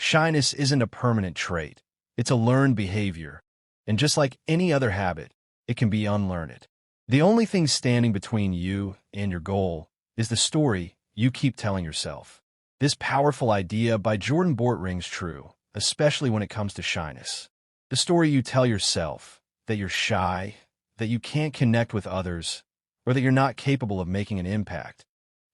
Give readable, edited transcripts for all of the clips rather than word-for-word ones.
Shyness isn't a permanent trait. It's a learned behavior. And just like any other habit, it can be unlearned. The only thing standing between you and your goal is the story you keep telling yourself. This powerful idea by Jordan Bort rings true, especially when it comes to shyness. The story you tell yourself, that you're shy, that you can't connect with others, or that you're not capable of making an impact,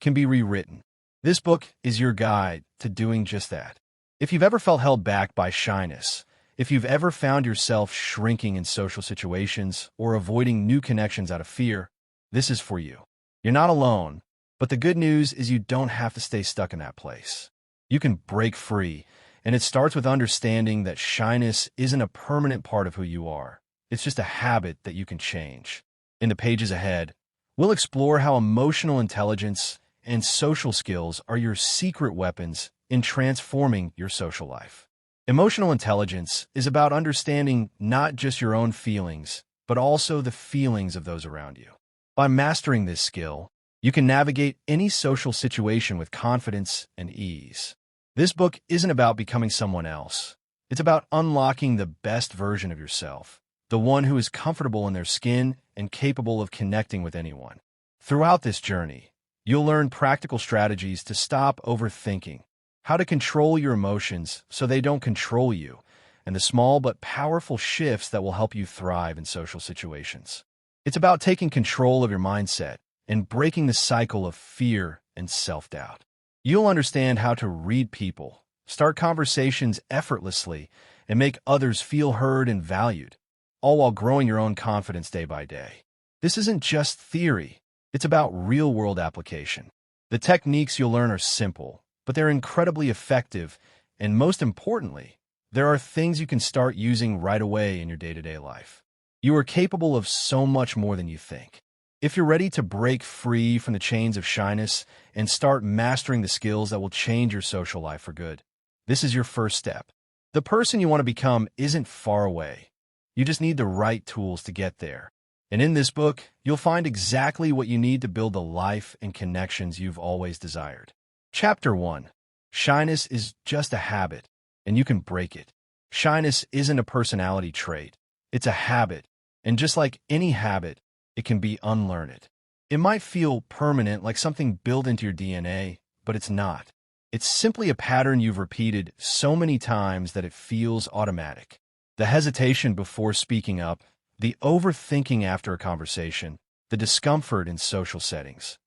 can be rewritten. This book is your guide to doing just that. If you've ever felt held back by shyness, if you've ever found yourself shrinking in social situations or avoiding new connections out of fear, this is for you. You're not alone, but the good news is you don't have to stay stuck in that place. You can break free, and it starts with understanding that shyness isn't a permanent part of who you are. It's just a habit that you can change. In the pages ahead, we'll explore how emotional intelligence and social skills are your secret weapons in transforming your social life. Emotional intelligence is about understanding not just your own feelings, but also the feelings of those around you. By mastering this skill, you can navigate any social situation with confidence and ease. This book isn't about becoming someone else. It's about unlocking the best version of yourself, the one who is comfortable in their skin and capable of connecting with anyone. Throughout this journey, you'll learn practical strategies to stop overthinking, how to control your emotions so they don't control you, and the small but powerful shifts that will help you thrive in social situations. It's about taking control of your mindset and breaking the cycle of fear and self-doubt. You'll understand how to read people, start conversations effortlessly, and make others feel heard and valued, all while growing your own confidence day by day. This isn't just theory. It's about real-world application. The techniques you'll learn are simple, but they're incredibly effective, and most importantly, there are things you can start using right away in your day-to-day life. You are capable of so much more than you think. If you're ready to break free from the chains of shyness and start mastering the skills that will change your social life for good, this is your first step. The person you want to become isn't far away. You just need the right tools to get there. And in this book, you'll find exactly what you need to build the life and connections you've always desired. Chapter 1. Shyness is just a habit, and you can break it. Shyness isn't a personality trait. It's a habit, and just like any habit, it can be unlearned. It might feel permanent, like something built into your DNA, but it's not. It's simply a pattern you've repeated so many times that it feels automatic. The hesitation before speaking up, the overthinking after a conversation, the discomfort in social settings.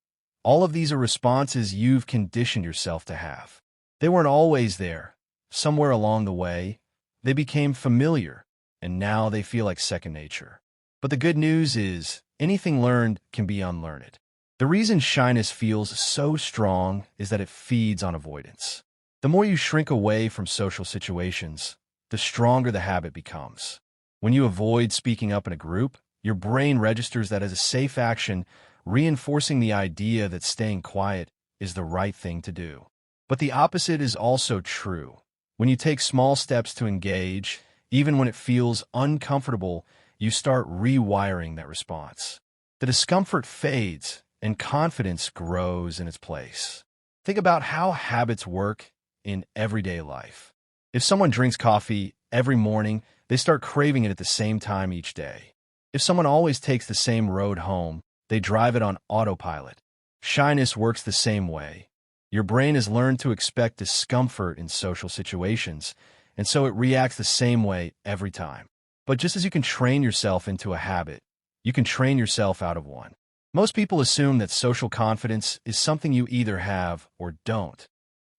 All of these are responses you've conditioned yourself to have. They weren't always there. Somewhere along the way, they became familiar, and now they feel like second nature. But the good news is, anything learned can be unlearned. The reason shyness feels so strong is that it feeds on avoidance. The more you shrink away from social situations, the stronger the habit becomes. When you avoid speaking up in a group, your brain registers that as a safe action, reinforcing the idea that staying quiet is the right thing to do. But the opposite is also true. When you take small steps to engage, even when it feels uncomfortable, you start rewiring that response. The discomfort fades and confidence grows in its place. Think about how habits work in everyday life. If someone drinks coffee every morning, they start craving it at the same time each day. If someone always takes the same road home, they drive it on autopilot. Shyness works the same way. Your brain has learned to expect discomfort in social situations, and so it reacts the same way every time. But just as you can train yourself into a habit, you can train yourself out of one. Most people assume that social confidence is something you either have or don't.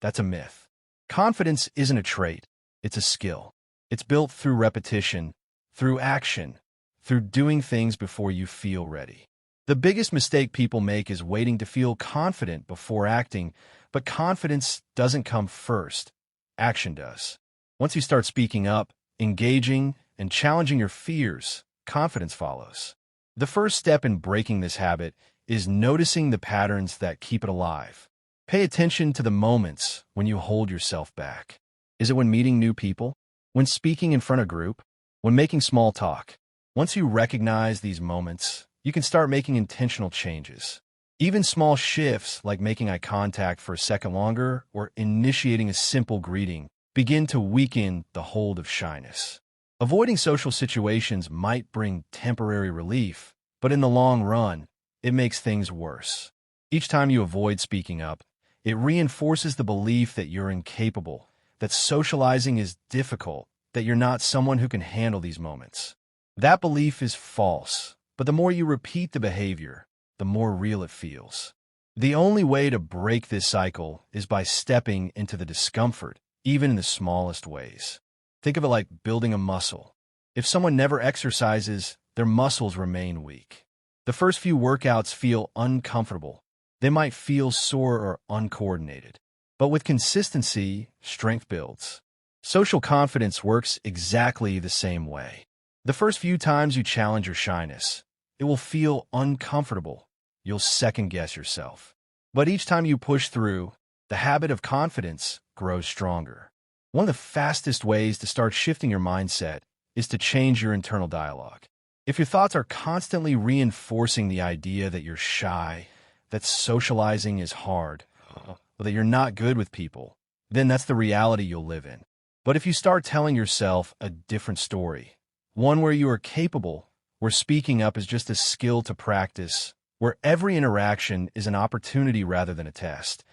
That's a myth. Confidence isn't a trait, it's a skill. It's built through repetition, through action, through doing things before you feel ready. The biggest mistake people make is waiting to feel confident before acting, but confidence doesn't come first. Action does. Once you start speaking up, engaging, and challenging your fears, confidence follows. The first step in breaking this habit is noticing the patterns that keep it alive. Pay attention to the moments when you hold yourself back. Is it when meeting new people? When speaking in front of a group? When making small talk? Once you recognize these moments, you can start making intentional changes. Even small shifts like making eye contact for a second longer or initiating a simple greeting begin to weaken the hold of shyness. Avoiding social situations might bring temporary relief, but in the long run, it makes things worse. Each time you avoid speaking up, it reinforces the belief that you're incapable, that socializing is difficult, that you're not someone who can handle these moments. That belief is false, but the more you repeat the behavior, the more real it feels. The only way to break this cycle is by stepping into the discomfort, even in the smallest ways. Think of it like building a muscle. If someone never exercises, their muscles remain weak. The first few workouts feel uncomfortable. They might feel sore or uncoordinated. But with consistency, strength builds. Social confidence works exactly the same way. The first few times you challenge your shyness, it will feel uncomfortable. You'll second-guess yourself. But each time you push through, the habit of confidence grows stronger. One of the fastest ways to start shifting your mindset is to change your internal dialogue. If your thoughts are constantly reinforcing the idea that you're shy, that socializing is hard, or that you're not good with people, then that's the reality you'll live in. But if you start telling yourself a different story, one where you are capable, where speaking up is just a skill to practice, where every interaction is an opportunity rather than a test,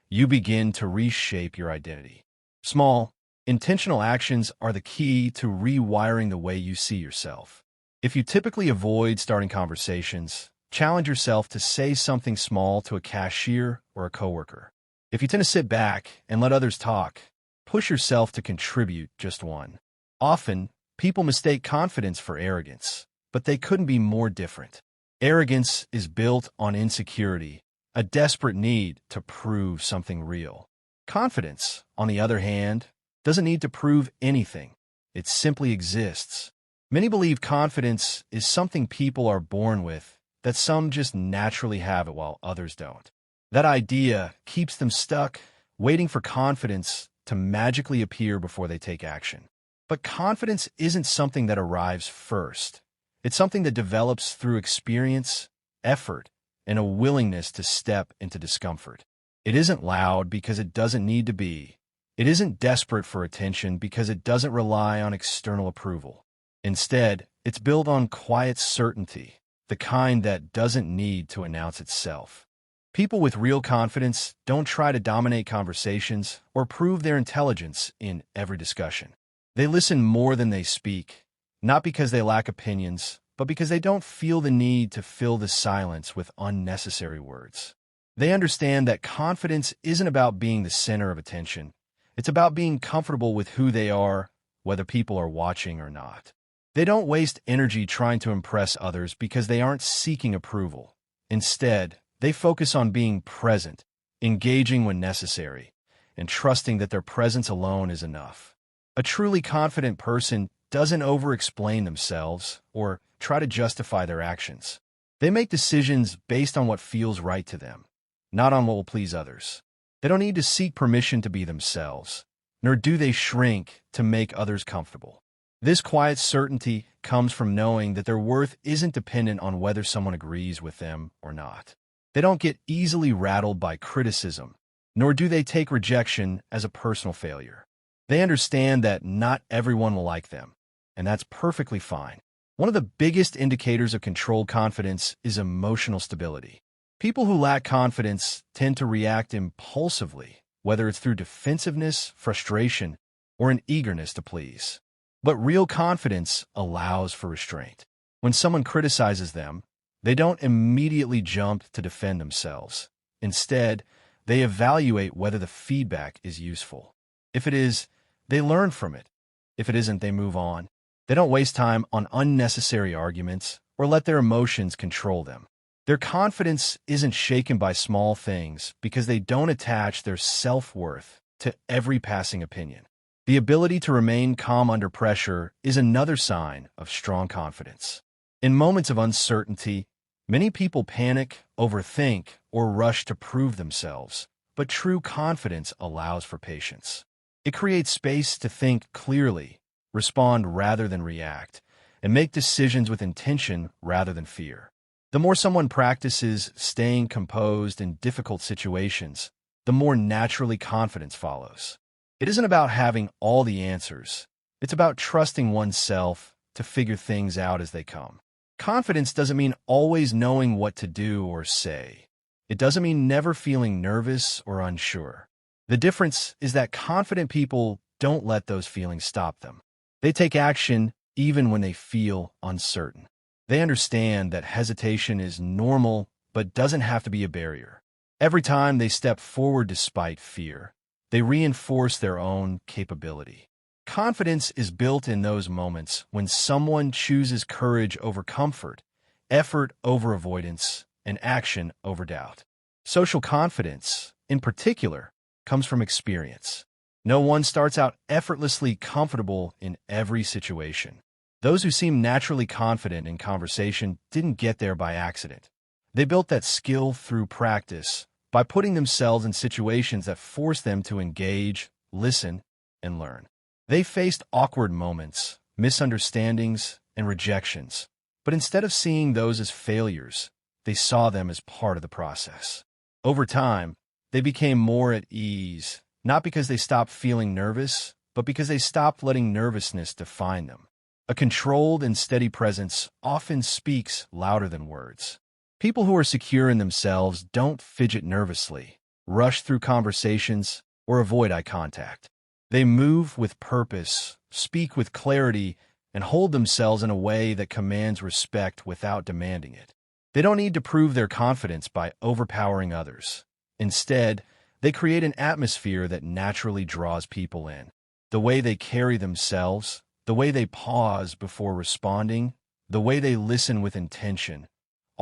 you begin to reshape your identity. Small, intentional actions are the key to rewiring the way you see yourself. If you typically avoid starting conversations, challenge yourself to say something small to a cashier or a coworker. If you tend to sit back and let others talk, push yourself to contribute just one. Often, people mistake confidence for arrogance, but they couldn't be more different. Arrogance is built on insecurity, a desperate need to prove something real. Confidence, on the other hand, doesn't need to prove anything. It simply exists. Many believe confidence is something people are born with, that some just naturally have it while others don't. That idea keeps them stuck, waiting for confidence to magically appear before they take action. But confidence isn't something that arrives first. It's something that develops through experience, effort, and a willingness to step into discomfort. It isn't loud because it doesn't need to be. It isn't desperate for attention because it doesn't rely on external approval. Instead, it's built on quiet certainty, the kind that doesn't need to announce itself. People with real confidence don't try to dominate conversations or prove their intelligence in every discussion. They listen more than they speak, not because they lack opinions, but because they don't feel the need to fill the silence with unnecessary words. They understand that confidence isn't about being the center of attention. It's about being comfortable with who they are, whether people are watching or not. They don't waste energy trying to impress others because they aren't seeking approval. Instead, they focus on being present, engaging when necessary, and trusting that their presence alone is enough. A truly confident person doesn't over-explain themselves or try to justify their actions. They make decisions based on what feels right to them, not on what will please others. They don't need to seek permission to be themselves, nor do they shrink to make others comfortable. This quiet certainty comes from knowing that their worth isn't dependent on whether someone agrees with them or not. They don't get easily rattled by criticism, nor do they take rejection as a personal failure. They understand that not everyone will like them, and that's perfectly fine. One of the biggest indicators of controlled confidence is emotional stability. People who lack confidence tend to react impulsively, whether it's through defensiveness, frustration, or an eagerness to please. But real confidence allows for restraint. When someone criticizes them, they don't immediately jump to defend themselves. Instead, they evaluate whether the feedback is useful. If it is, they learn from it. If it isn't, they move on. They don't waste time on unnecessary arguments or let their emotions control them. Their confidence isn't shaken by small things because they don't attach their self-worth to every passing opinion. The ability to remain calm under pressure is another sign of strong confidence. In moments of uncertainty, many people panic, overthink, or rush to prove themselves, but true confidence allows for patience. It creates space to think clearly, respond rather than react, and make decisions with intention rather than fear. The more someone practices staying composed in difficult situations, the more naturally confidence follows. It isn't about having all the answers. It's about trusting oneself to figure things out as they come. Confidence doesn't mean always knowing what to do or say. It doesn't mean never feeling nervous or unsure. The difference is that confident people don't let those feelings stop them. They take action even when they feel uncertain. They understand that hesitation is normal but doesn't have to be a barrier. Every time they step forward despite fear, they reinforce their own capability. Confidence is built in those moments when someone chooses courage over comfort, effort over avoidance, and action over doubt. Social confidence, in particular, comes from experience. No one starts out effortlessly comfortable in every situation. Those who seem naturally confident in conversation didn't get there by accident. They built that skill through practice, by putting themselves in situations that force them to engage, listen, and learn. They faced awkward moments, misunderstandings, and rejections, but instead of seeing those as failures, they saw them as part of the process. Over time, they became more at ease, not because they stopped feeling nervous, but because they stopped letting nervousness define them. A controlled and steady presence often speaks louder than words. People who are secure in themselves don't fidget nervously, rush through conversations, or avoid eye contact. They move with purpose, speak with clarity, and hold themselves in a way that commands respect without demanding it. They don't need to prove their confidence by overpowering others. Instead, they create an atmosphere that naturally draws people in. The way they carry themselves, the way they pause before responding, the way they listen with intention,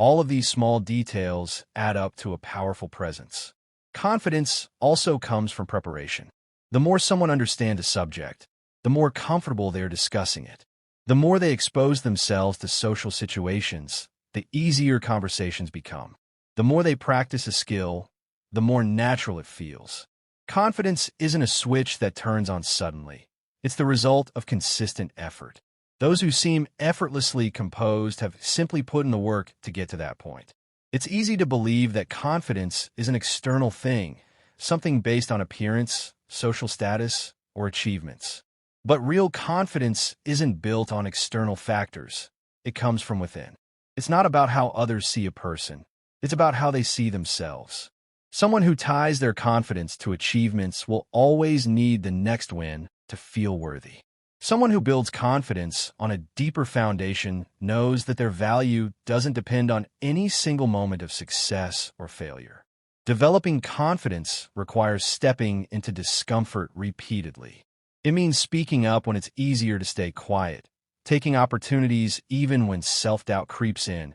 all of these small details add up to a powerful presence. Confidence also comes from preparation. The more someone understands a subject, the more comfortable they are discussing it. The more they expose themselves to social situations, the easier conversations become. The more they practice a skill, the more natural it feels. Confidence isn't a switch that turns on suddenly. It's the result of consistent effort. Those who seem effortlessly composed have simply put in the work to get to that point. It's easy to believe that confidence is an external thing, something based on appearance, social status, or achievements. But real confidence isn't built on external factors. It comes from within. It's not about how others see a person. It's about how they see themselves. Someone who ties their confidence to achievements will always need the next win to feel worthy. Someone who builds confidence on a deeper foundation knows that their value doesn't depend on any single moment of success or failure. Developing confidence requires stepping into discomfort repeatedly. It means speaking up when it's easier to stay quiet, taking opportunities even when self-doubt creeps in,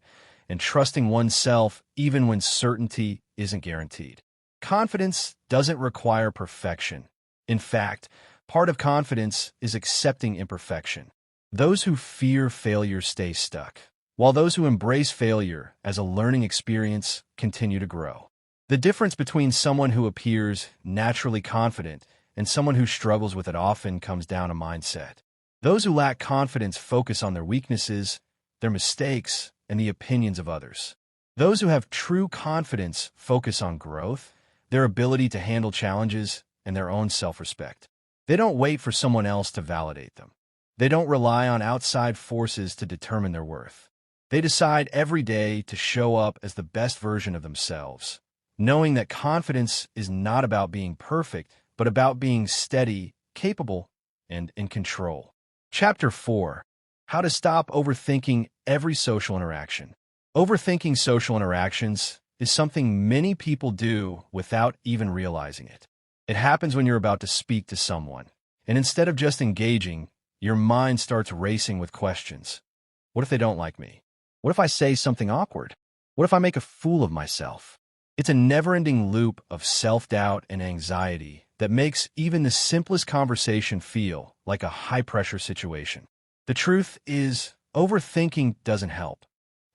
and trusting oneself even when certainty isn't guaranteed. Confidence doesn't require perfection. In fact, part of confidence is accepting imperfection. Those who fear failure stay stuck, while those who embrace failure as a learning experience continue to grow. The difference between someone who appears naturally confident and someone who struggles with it often comes down to mindset. Those who lack confidence focus on their weaknesses, their mistakes, and the opinions of others. Those who have true confidence focus on growth, their ability to handle challenges, and their own self-respect. They don't wait for someone else to validate them. They don't rely on outside forces to determine their worth. They decide every day to show up as the best version of themselves, knowing that confidence is not about being perfect, but about being steady, capable, and in control. Chapter 4. How to Stop Overthinking Every Social Interaction. Overthinking social interactions is something many people do without even realizing it. It happens when you're about to speak to someone, and instead of just engaging, your mind starts racing with questions. What if they don't like me? What if I say something awkward? What if I make a fool of myself? It's a never-ending loop of self-doubt and anxiety that makes even the simplest conversation feel like a high-pressure situation. The truth is, overthinking doesn't help.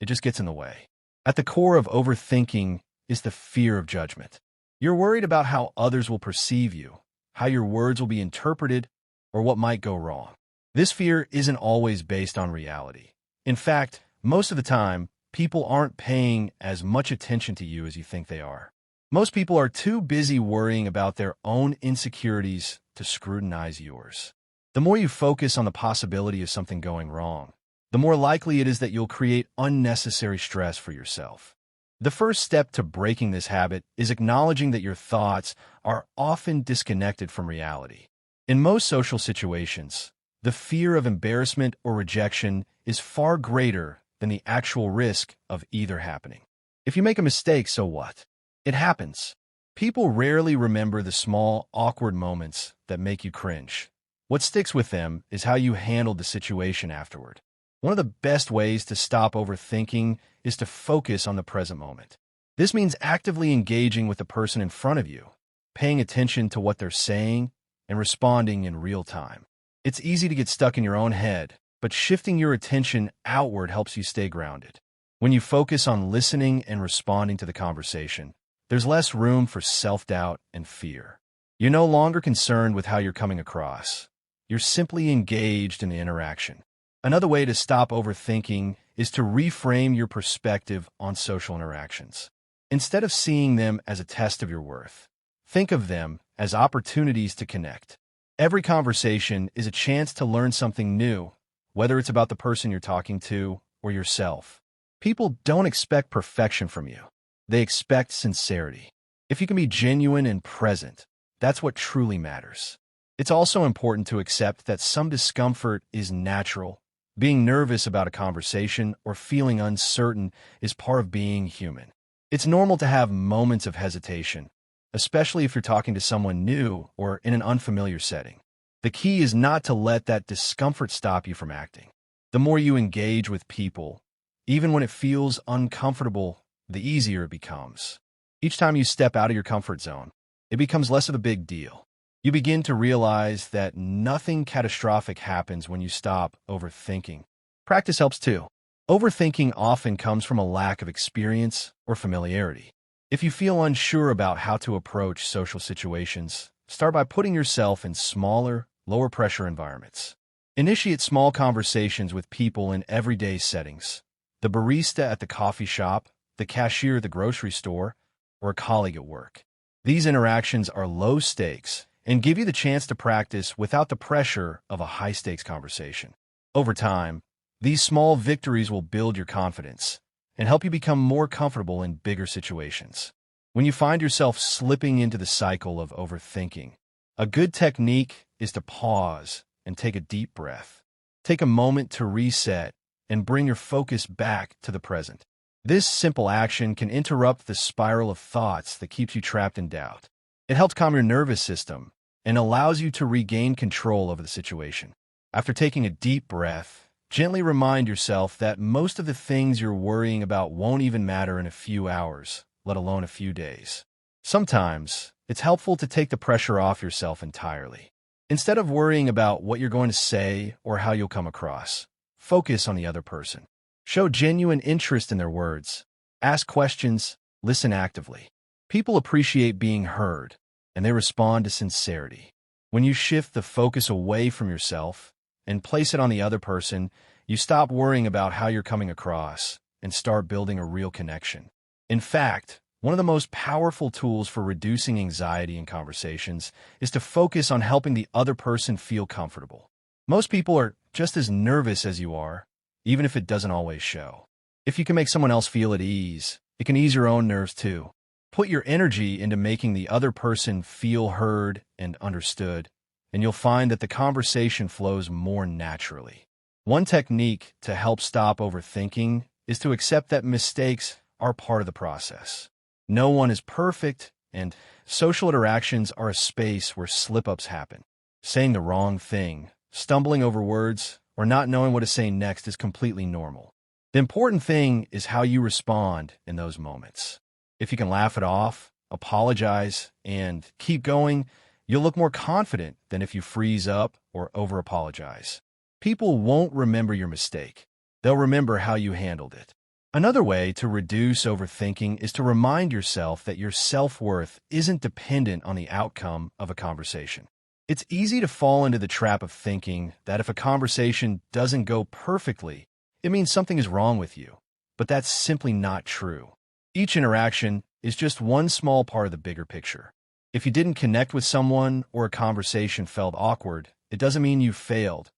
It just gets in the way. At the core of overthinking is the fear of judgment. You're worried about how others will perceive you, how your words will be interpreted, or what might go wrong. This fear isn't always based on reality. In fact, most of the time, people aren't paying as much attention to you as you think they are. Most people are too busy worrying about their own insecurities to scrutinize yours. The more you focus on the possibility of something going wrong, the more likely it is that you'll create unnecessary stress for yourself. The first step to breaking this habit is acknowledging that your thoughts are often disconnected from reality. In most social situations, the fear of embarrassment or rejection is far greater than the actual risk of either happening. If you make a mistake, so what? It happens. People rarely remember the small, awkward moments that make you cringe. What sticks with them is how you handled the situation afterward. One of the best ways to stop overthinking is to focus on the present moment. This means actively engaging with the person in front of you, paying attention to what they're saying, and responding in real time. It's easy to get stuck in your own head, but shifting your attention outward helps you stay grounded. When you focus on listening and responding to the conversation, there's less room for self-doubt and fear. You're no longer concerned with how you're coming across. You're simply engaged in the interaction. Another way to stop overthinking is to reframe your perspective on social interactions. Instead of seeing them as a test of your worth, think of them as opportunities to connect. Every conversation is a chance to learn something new, whether it's about the person you're talking to or yourself. People don't expect perfection from you. They expect sincerity. If you can be genuine and present, that's what truly matters. It's also important to accept that some discomfort is natural. Being nervous about a conversation or feeling uncertain is part of being human. It's normal to have moments of hesitation, especially if you're talking to someone new or in an unfamiliar setting. The key is not to let that discomfort stop you from acting. The more you engage with people, even when it feels uncomfortable, the easier it becomes. Each time you step out of your comfort zone, it becomes less of a big deal. You begin to realize that nothing catastrophic happens when you stop overthinking. Practice helps too. Overthinking often comes from a lack of experience or familiarity. If you feel unsure about how to approach social situations, start by putting yourself in smaller, lower-pressure environments. Initiate small conversations with people in everyday settings. The barista at the coffee shop, the cashier at the grocery store, or a colleague at work. These interactions are low stakes and give you the chance to practice without the pressure of a high-stakes conversation. Over time, these small victories will build your confidence and help you become more comfortable in bigger situations. When you find yourself slipping into the cycle of overthinking, a good technique is to pause and take a deep breath. Take a moment to reset and bring your focus back to the present. This simple action can interrupt the spiral of thoughts that keeps you trapped in doubt. It helps calm your nervous system and allows you to regain control over the situation. After taking a deep breath, gently remind yourself that most of the things you're worrying about won't even matter in a few hours, let alone a few days. Sometimes, it's helpful to take the pressure off yourself entirely. Instead of worrying about what you're going to say or how you'll come across, focus on the other person. Show genuine interest in their words. Ask questions, listen actively. People appreciate being heard, and they respond to sincerity. When you shift the focus away from yourself and place it on the other person, you stop worrying about how you're coming across and start building a real connection. In fact, one of the most powerful tools for reducing anxiety in conversations is to focus on helping the other person feel comfortable. Most people are just as nervous as you are, even if it doesn't always show. If you can make someone else feel at ease, it can ease your own nerves too. Put your energy into making the other person feel heard and understood, and you'll find that the conversation flows more naturally. One technique to help stop overthinking is to accept that mistakes are part of the process. No one is perfect, and social interactions are a space where slip-ups happen. Saying the wrong thing, stumbling over words, or not knowing what to say next is completely normal. The important thing is how you respond in those moments. If you can laugh it off, apologize, and keep going, you'll look more confident than if you freeze up or over-apologize. People won't remember your mistake. They'll remember how you handled it. Another way to reduce overthinking is to remind yourself that your self-worth isn't dependent on the outcome of a conversation. It's easy to fall into the trap of thinking that if a conversation doesn't go perfectly, it means something is wrong with you. But that's simply not true. Each interaction, is just one small part of the bigger picture. If you didn't connect with someone or a conversation felt awkward, it doesn't mean you failed.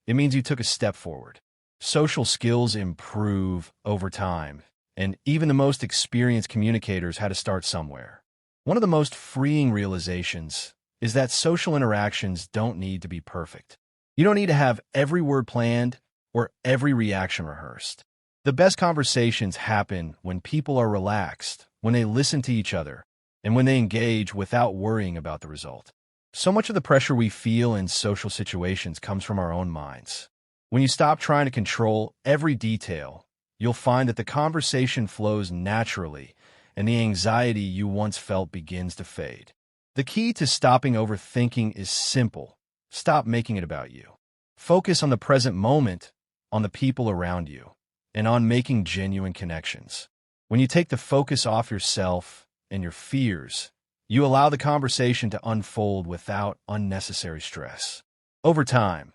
It means you took a step forward. Social skills improve over time, and even the most experienced communicators had to start somewhere. One of the most freeing realizations is that social interactions don't need to be perfect. You don't need to have every word planned or every reaction rehearsed. The best conversations happen when people are relaxed, when they listen to each other, and when they engage without worrying about the result. So much of the pressure we feel in social situations comes from our own minds. When you stop trying to control every detail, you'll find that the conversation flows naturally and the anxiety you once felt begins to fade. The key to stopping overthinking is simple. Stop making it about you. Focus on the present moment, on the people around you, and on making genuine connections. When you take the focus off yourself and your fears, you allow the conversation to unfold without unnecessary stress. Over time,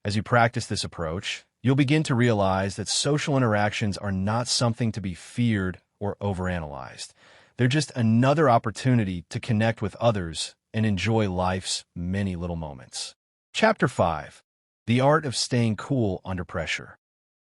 as you practice this approach, you'll begin to realize that social interactions are not something to be feared or overanalyzed. They're just another opportunity to connect with others and enjoy life's many little moments. Chapter 5. The Art of Staying Cool Under Pressure.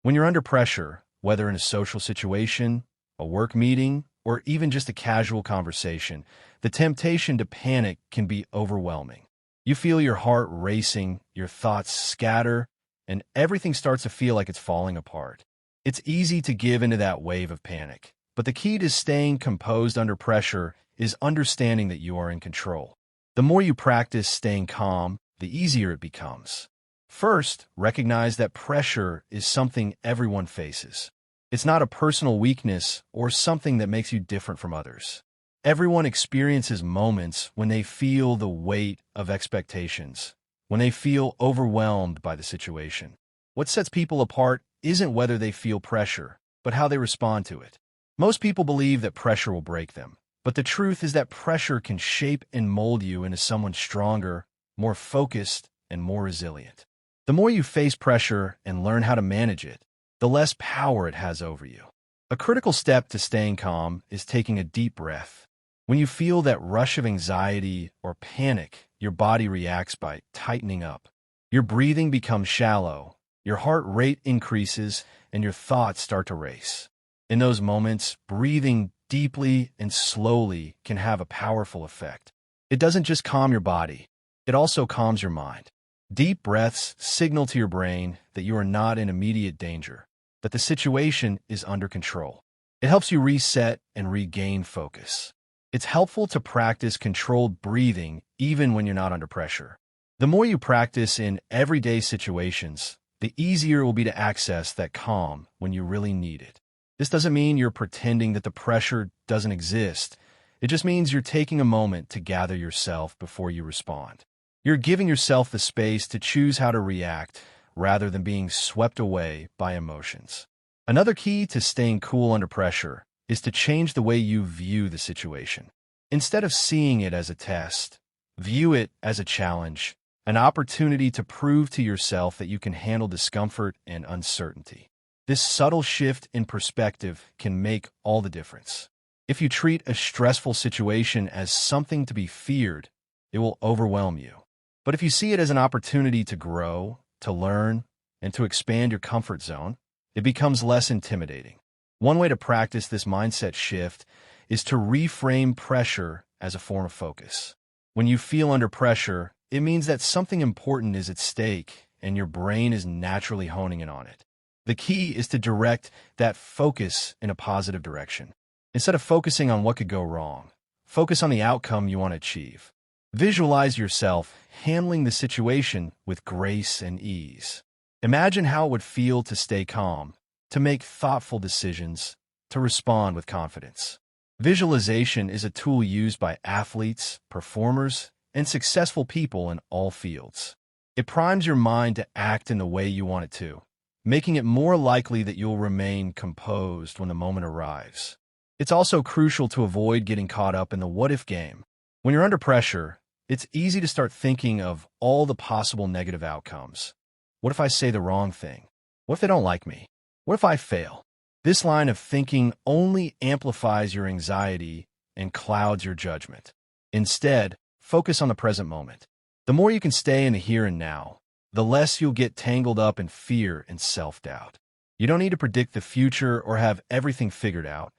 When you're under pressure, whether in a social situation, a work meeting, or even just a casual conversation, the temptation to panic can be overwhelming. You feel your heart racing, your thoughts scatter, and everything starts to feel like it's falling apart. It's easy to give into that wave of panic, but the key to staying composed under pressure is understanding that you are in control. The more you practice staying calm, the easier it becomes. First, recognize that pressure is something everyone faces. It's not a personal weakness or something that makes you different from others. Everyone experiences moments when they feel the weight of expectations, when they feel overwhelmed by the situation. What sets people apart isn't whether they feel pressure, but how they respond to it. Most people believe that pressure will break them, but the truth is that pressure can shape and mold you into someone stronger, more focused, and more resilient. The more you face pressure and learn how to manage it, the less power it has over you. A critical step to staying calm is taking a deep breath. When you feel that rush of anxiety or panic, your body reacts by tightening up. Your breathing becomes shallow, your heart rate increases, and your thoughts start to race. In those moments, breathing deeply and slowly can have a powerful effect. It doesn't just calm your body, it also calms your mind. Deep breaths signal to your brain that you are not in immediate danger, that the situation is under control. It helps you reset and regain focus. It's helpful to practice controlled breathing even when you're not under pressure. The more you practice in everyday situations, the easier it will be to access that calm when you really need it. This doesn't mean you're pretending that the pressure doesn't exist. It just means you're taking a moment to gather yourself before you respond. You're giving yourself the space to choose how to react rather than being swept away by emotions. Another key to staying cool under pressure is to change the way you view the situation. Instead of seeing it as a test, view it as a challenge, an opportunity to prove to yourself that you can handle discomfort and uncertainty. This subtle shift in perspective can make all the difference. If you treat a stressful situation as something to be feared, it will overwhelm you. But if you see it as an opportunity to grow, to learn, and to expand your comfort zone, it becomes less intimidating. One way to practice this mindset shift is to reframe pressure as a form of focus. When you feel under pressure, it means that something important is at stake and your brain is naturally honing in on it. The key is to direct that focus in a positive direction. Instead of focusing on what could go wrong, focus on the outcome you want to achieve. Visualize yourself handling the situation with grace and ease. Imagine how it would feel to stay calm, to make thoughtful decisions, to respond with confidence. Visualization is a tool used by athletes, performers, and successful people in all fields. It primes your mind to act in the way you want it to, making it more likely that you'll remain composed when the moment arrives. It's also crucial to avoid getting caught up in the what-if game. When you're under pressure, it's easy to start thinking of all the possible negative outcomes. What if I say the wrong thing? What if they don't like me? What if I fail? This line of thinking only amplifies your anxiety and clouds your judgment. Instead, focus on the present moment. The more you can stay in the here and now, the less you'll get tangled up in fear and self-doubt. You don't need to predict the future or have everything figured out.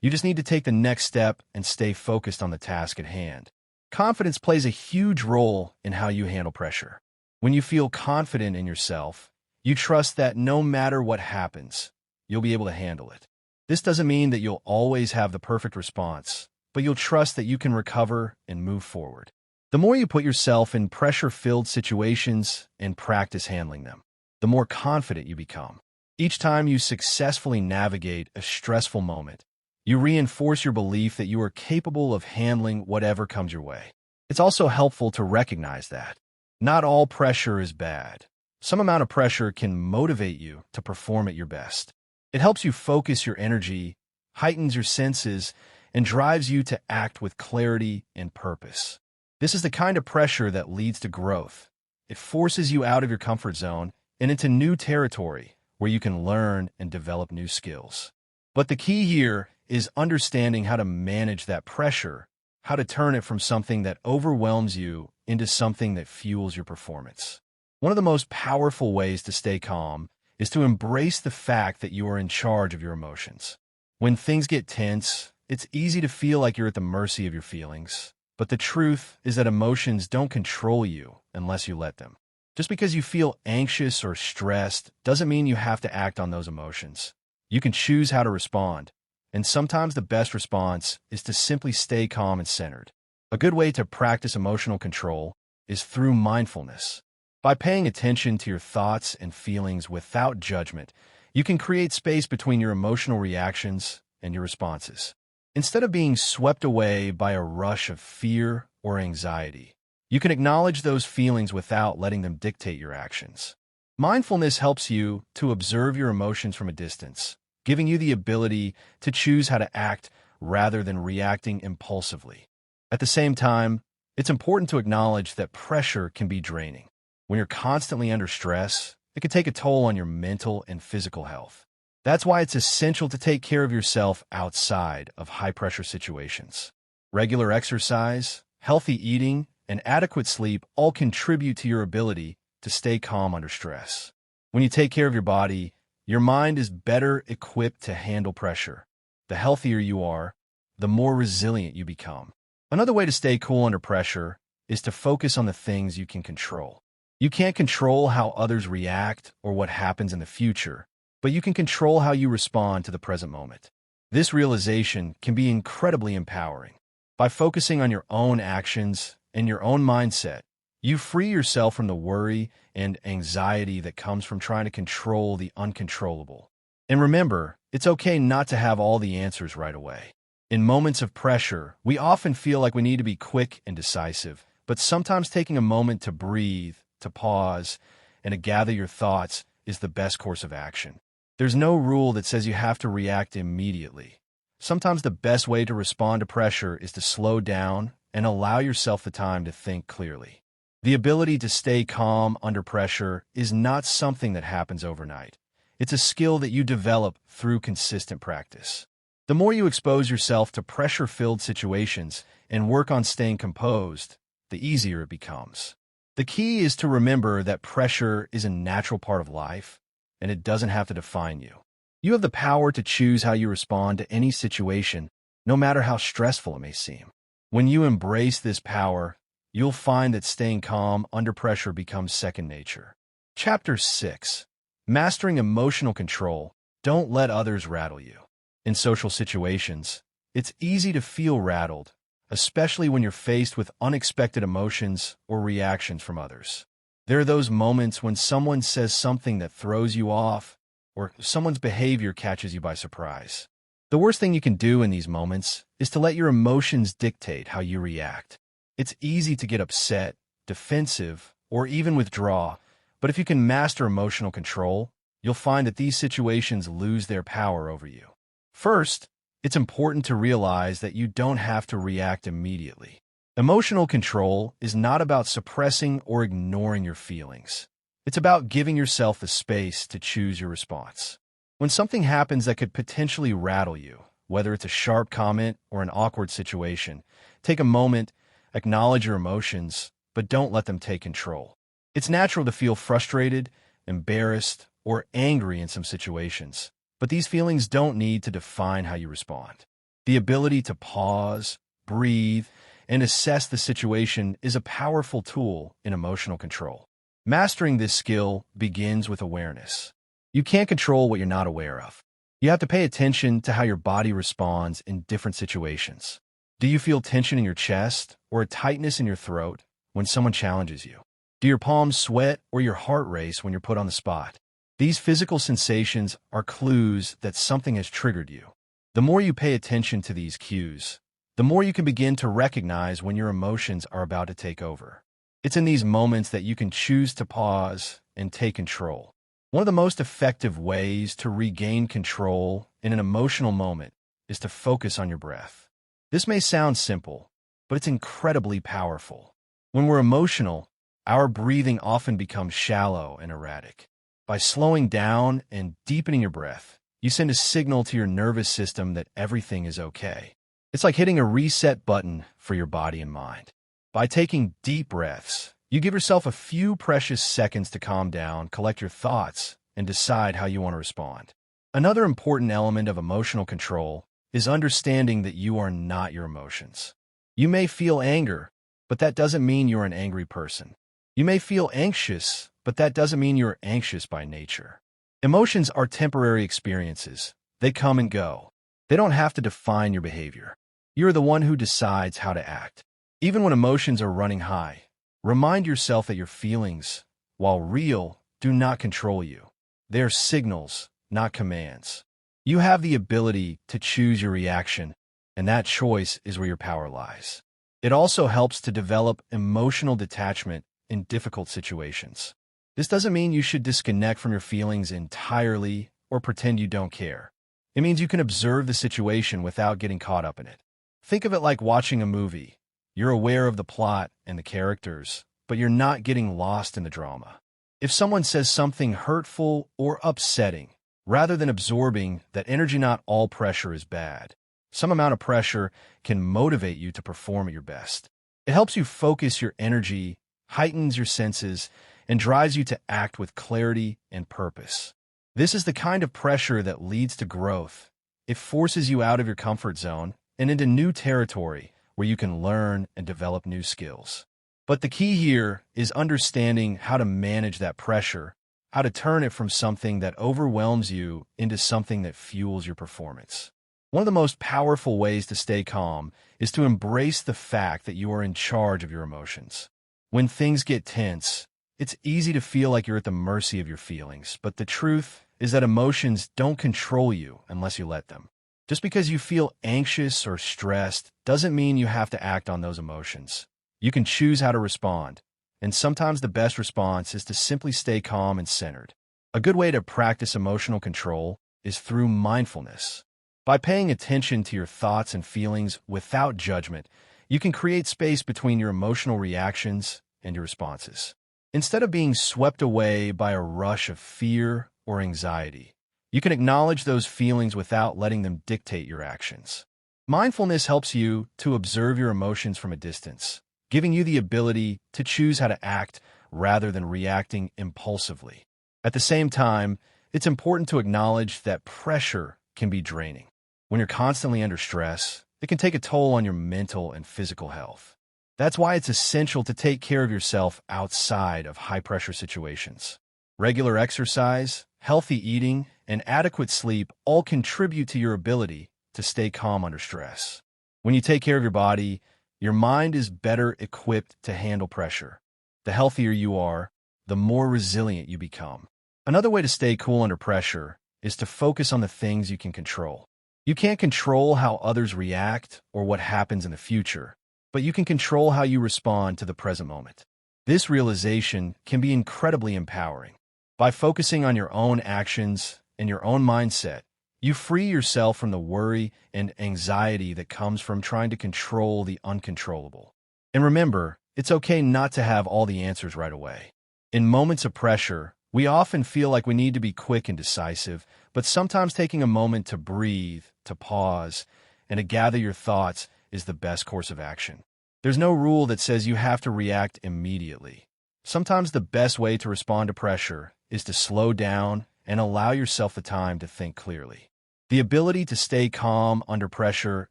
You just need to take the next step and stay focused on the task at hand. Confidence plays a huge role in how you handle pressure. When you feel confident in yourself, you trust that no matter what happens, you'll be able to handle it. This doesn't mean that you'll always have the perfect response, but you'll trust that you can recover and move forward. The more you put yourself in pressure-filled situations and practice handling them, the more confident you become. Each time you successfully navigate a stressful moment, you reinforce your belief that you are capable of handling whatever comes your way. It's also helpful to recognize that not all pressure is bad. Some amount of pressure can motivate you to perform at your best. It helps you focus your energy, heightens your senses, and drives you to act with clarity and purpose. This is the kind of pressure that leads to growth. It forces you out of your comfort zone and into new territory where you can learn and develop new skills. But the key here is understanding how to manage that pressure, how to turn it from something that overwhelms you into something that fuels your performance. One of the most powerful ways to stay calm is to embrace the fact that you are in charge of your emotions. When things get tense, it's easy to feel like you're at the mercy of your feelings. But the truth is that emotions don't control you unless you let them. Just because you feel anxious or stressed doesn't mean you have to act on those emotions. You can choose how to respond, and sometimes the best response is to simply stay calm and centered. A good way to practice emotional control is through mindfulness. By paying attention to your thoughts and feelings without judgment, you can create space between your emotional reactions and your responses. Instead of being swept away by a rush of fear or anxiety, you can acknowledge those feelings without letting them dictate your actions. Mindfulness helps you to observe your emotions from a distance, giving you the ability to choose how to act rather than reacting impulsively. At the same time, it's important to acknowledge that pressure can be draining. When you're constantly under stress, it can take a toll on your mental and physical health. That's why it's essential to take care of yourself outside of high-pressure situations. Regular exercise, healthy eating, and adequate sleep all contribute to your ability to stay calm under stress. When you take care of your body, your mind is better equipped to handle pressure. The healthier you are, the more resilient you become. Another way to stay cool under pressure is to focus on the things you can control. You can't control how others react or what happens in the future, but you can control how you respond to the present moment. This realization can be incredibly empowering. By focusing on your own actions and your own mindset, you free yourself from the worry and anxiety that comes from trying to control the uncontrollable. And remember, it's okay not to have all the answers right away. In moments of pressure, we often feel like we need to be quick and decisive, but sometimes taking a moment to breathe, to pause, and to gather your thoughts is the best course of action. There's no rule that says you have to react immediately. Sometimes the best way to respond to pressure is to slow down and allow yourself the time to think clearly. The ability to stay calm under pressure is not something that happens overnight. It's a skill that you develop through consistent practice. The more you expose yourself to pressure-filled situations and work on staying composed, the easier it becomes. The key is to remember that pressure is a natural part of life, and it doesn't have to define you. You have the power to choose how you respond to any situation, no matter how stressful it may seem. When you embrace this power, you'll find that staying calm under pressure becomes second nature. Chapter 6. Mastering Emotional Control. Don't let others rattle you. In social situations, it's easy to feel rattled, especially when you're faced with unexpected emotions or reactions from others. There are those moments when someone says something that throws you off, or someone's behavior catches you by surprise. The worst thing you can do in these moments is to let your emotions dictate how you react. It's easy to get upset, defensive, or even withdraw, but if you can master emotional control, you'll find that these situations lose their power over you. First, it's important to realize that you don't have to react immediately. Emotional control is not about suppressing or ignoring your feelings. It's about giving yourself the space to choose your response. When something happens that could potentially rattle you, whether it's a sharp comment or an awkward situation. Take a moment, acknowledge your emotions, but don't let them take control. It's natural to feel frustrated, embarrassed, or angry in some situations, but these feelings don't need to define how you respond. The ability to pause, breathe, and assess the situation is a powerful tool in emotional control. Mastering this skill begins with awareness. You can't control what you're not aware of. You have to pay attention to how your body responds in different situations. Do you feel tension in your chest or a tightness in your throat when someone challenges you? Do your palms sweat or your heart race when you're put on the spot? These physical sensations are clues that something has triggered you. The more you pay attention to these cues, the more you can begin to recognize when your emotions are about to take over. It's in these moments that you can choose to pause and take control. One of the most effective ways to regain control in an emotional moment is to focus on your breath. This may sound simple, but it's incredibly powerful. When we're emotional, our breathing often becomes shallow and erratic. By slowing down and deepening your breath, you send a signal to your nervous system that everything is okay. It's like hitting a reset button for your body and mind. By taking deep breaths, you give yourself a few precious seconds to calm down, collect your thoughts, and decide how you want to respond. Another important element of emotional control is understanding that you are not your emotions. You may feel anger, but that doesn't mean you're an angry person. You may feel anxious, but that doesn't mean you're anxious by nature. Emotions are temporary experiences. They come and go. They don't have to define your behavior. You're the one who decides how to act. Even when emotions are running high, remind yourself that your feelings, while real, do not control you. They are signals, not commands. You have the ability to choose your reaction, and that choice is where your power lies. It also helps to develop emotional detachment in difficult situations. This doesn't mean you should disconnect from your feelings entirely or pretend you don't care. It means you can observe the situation without getting caught up in it. Think of it like watching a movie. You're aware of the plot and the characters, but you're not getting lost in the drama. If someone says something hurtful or upsetting, rather than absorbing that energy, not all pressure is bad. Some amount of pressure can motivate you to perform at your best. It helps you focus your energy, heightens your senses, and drives you to act with clarity and purpose. This is the kind of pressure that leads to growth. It forces you out of your comfort zone and into new territory where you can learn and develop new skills. But the key here is understanding how to manage that pressure, how to turn it from something that overwhelms you into something that fuels your performance. One of the most powerful ways to stay calm is to embrace the fact that you are in charge of your emotions. When things get tense, it's easy to feel like you're at the mercy of your feelings, but the truth is that emotions don't control you unless you let them. Just because you feel anxious or stressed doesn't mean you have to act on those emotions. You can choose how to respond, and sometimes the best response is to simply stay calm and centered. A good way to practice emotional control is through mindfulness. By paying attention to your thoughts and feelings without judgment, you can create space between your emotional reactions and your responses. Instead of being swept away by a rush of fear or anxiety, you can acknowledge those feelings without letting them dictate your actions. Mindfulness helps you to observe your emotions from a distance, giving you the ability to choose how to act rather than reacting impulsively. At the same time, it's important to acknowledge that pressure can be draining. When you're constantly under stress, it can take a toll on your mental and physical health. That's why it's essential to take care of yourself outside of high-pressure situations. Regular exercise, healthy eating, and adequate sleep all contribute to your ability to stay calm under stress. When you take care of your body, your mind is better equipped to handle pressure. The healthier you are, the more resilient you become. Another way to stay cool under pressure is to focus on the things you can control. You can't control how others react or what happens in the future, but you can control how you respond to the present moment. This realization can be incredibly empowering. By focusing on your own actions and your own mindset, you free yourself from the worry and anxiety that comes from trying to control the uncontrollable. And remember, it's okay not to have all the answers right away. In moments of pressure, We often feel like we need to be quick and decisive, but sometimes taking a moment to breathe, to pause, and to gather your thoughts is the best course of action. There's no rule that says you have to react immediately. Sometimes the best way to respond to pressure is to slow down and allow yourself the time to think clearly. The ability to stay calm under pressure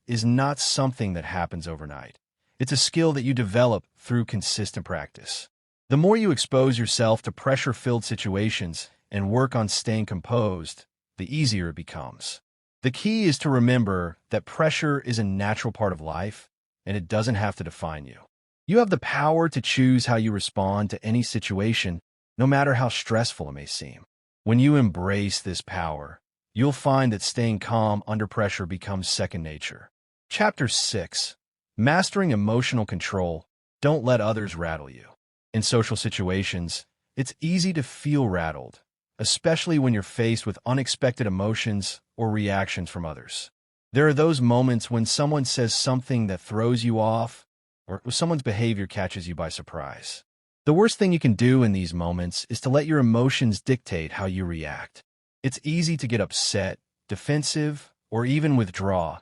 is not something that happens overnight. It's a skill that you develop through consistent practice. The more you expose yourself to pressure-filled situations and work on staying composed, the easier it becomes. The key is to remember that pressure is a natural part of life, and it doesn't have to define you. You have the power to choose how you respond to any situation, no matter how stressful it may seem. When you embrace this power, you'll find that staying calm under pressure becomes second nature. Chapter 6. Mastering Emotional Control. Don't let others rattle you. In social situations, it's easy to feel rattled, especially when you're faced with unexpected emotions or reactions from others. There are those moments when someone says something that throws you off, or someone's behavior catches you by surprise. The worst thing you can do in these moments is to let your emotions dictate how you react. It's easy to get upset, defensive, or even withdraw,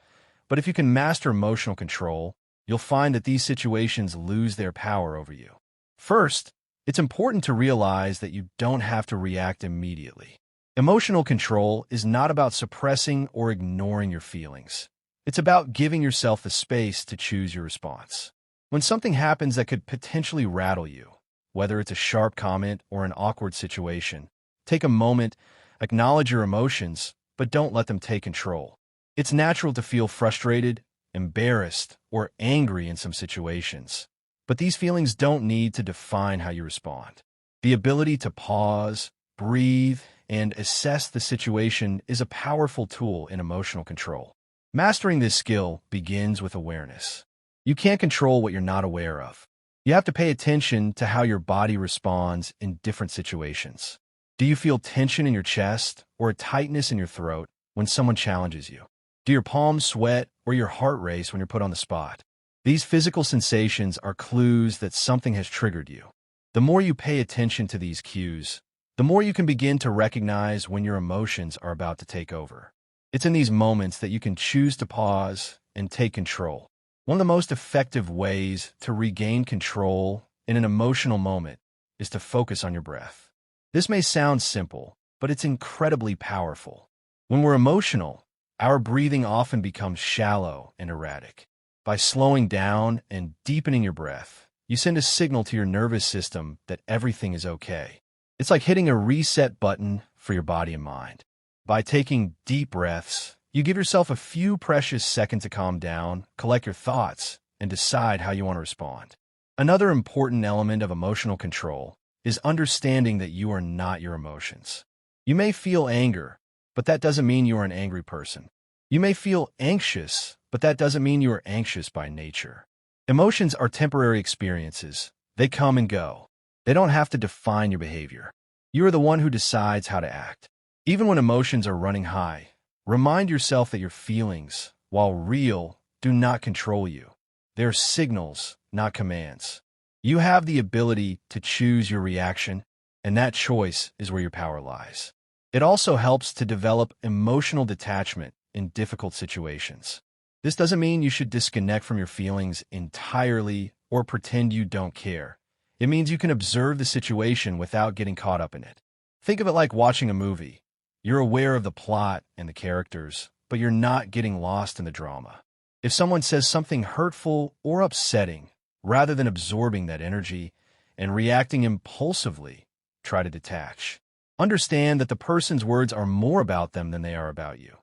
but if you can master emotional control, you'll find that these situations lose their power over you. First, it's important to realize that you don't have to react immediately. Emotional control is not about suppressing or ignoring your feelings. It's about giving yourself the space to choose your response. When something happens that could potentially rattle you, whether it's a sharp comment or an awkward situation, take a moment, acknowledge your emotions, but don't let them take control. It's natural to feel frustrated, embarrassed, or angry in some situations. But these feelings don't need to define how you respond. The ability to pause, breathe, and assess the situation is a powerful tool in emotional control. Mastering this skill begins with awareness. You can't control what you're not aware of. You have to pay attention to how your body responds in different situations. Do you feel tension in your chest or a tightness in your throat when someone challenges you? Do your palms sweat or your heart race when you're put on the spot? These physical sensations are clues that something has triggered you. The more you pay attention to these cues, the more you can begin to recognize when your emotions are about to take over. It's in these moments that you can choose to pause and take control. One of the most effective ways to regain control in an emotional moment is to focus on your breath. This may sound simple, but it's incredibly powerful. When we're emotional, our breathing often becomes shallow and erratic. By slowing down and deepening your breath, you send a signal to your nervous system that everything is okay. It's like hitting a reset button for your body and mind. By taking deep breaths, you give yourself a few precious seconds to calm down, collect your thoughts, and decide how you want to respond. Another important element of emotional control is understanding that you are not your emotions. You may feel anger, but that doesn't mean you are an angry person. You may feel anxious, but that doesn't mean you are anxious by nature. Emotions are temporary experiences. They come and go. They don't have to define your behavior. You are the one who decides how to act. Even when emotions are running high, remind yourself that your feelings, while real, do not control you. They're signals, not commands. You have the ability to choose your reaction, and that choice is where your power lies. It also helps to develop emotional detachment in difficult situations. This doesn't mean you should disconnect from your feelings entirely or pretend you don't care. It means you can observe the situation without getting caught up in it. Think of it like watching a movie. You're aware of the plot and the characters, but you're not getting lost in the drama. If someone says something hurtful or upsetting, rather than absorbing that energy and reacting impulsively, try to detach. Understand that the person's words are more about them than they are about you.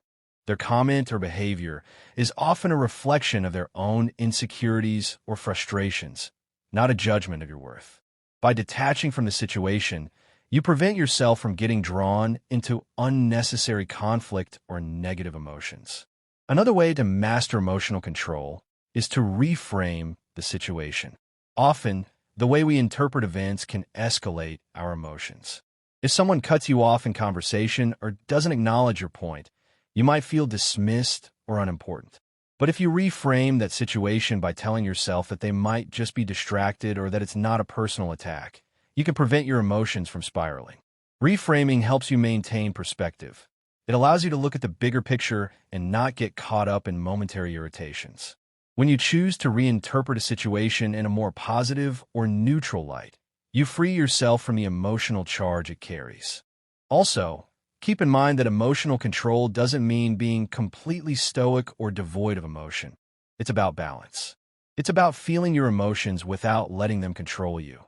Their comment or behavior is often a reflection of their own insecurities or frustrations, not a judgment of your worth. By detaching from the situation, you prevent yourself from getting drawn into unnecessary conflict or negative emotions. Another way to master emotional control is to reframe the situation. Often, the way we interpret events can escalate our emotions. If someone cuts you off in conversation or doesn't acknowledge your point, you might feel dismissed or unimportant. But if you reframe that situation by telling yourself that they might just be distracted or that it's not a personal attack, you can prevent your emotions from spiraling. Reframing helps you maintain perspective. It allows you to look at the bigger picture and not get caught up in momentary irritations. When you choose to reinterpret a situation in a more positive or neutral light, you free yourself from the emotional charge it carries. Also, keep in mind that emotional control doesn't mean being completely stoic or devoid of emotion. It's about balance. It's about feeling your emotions without letting them control you.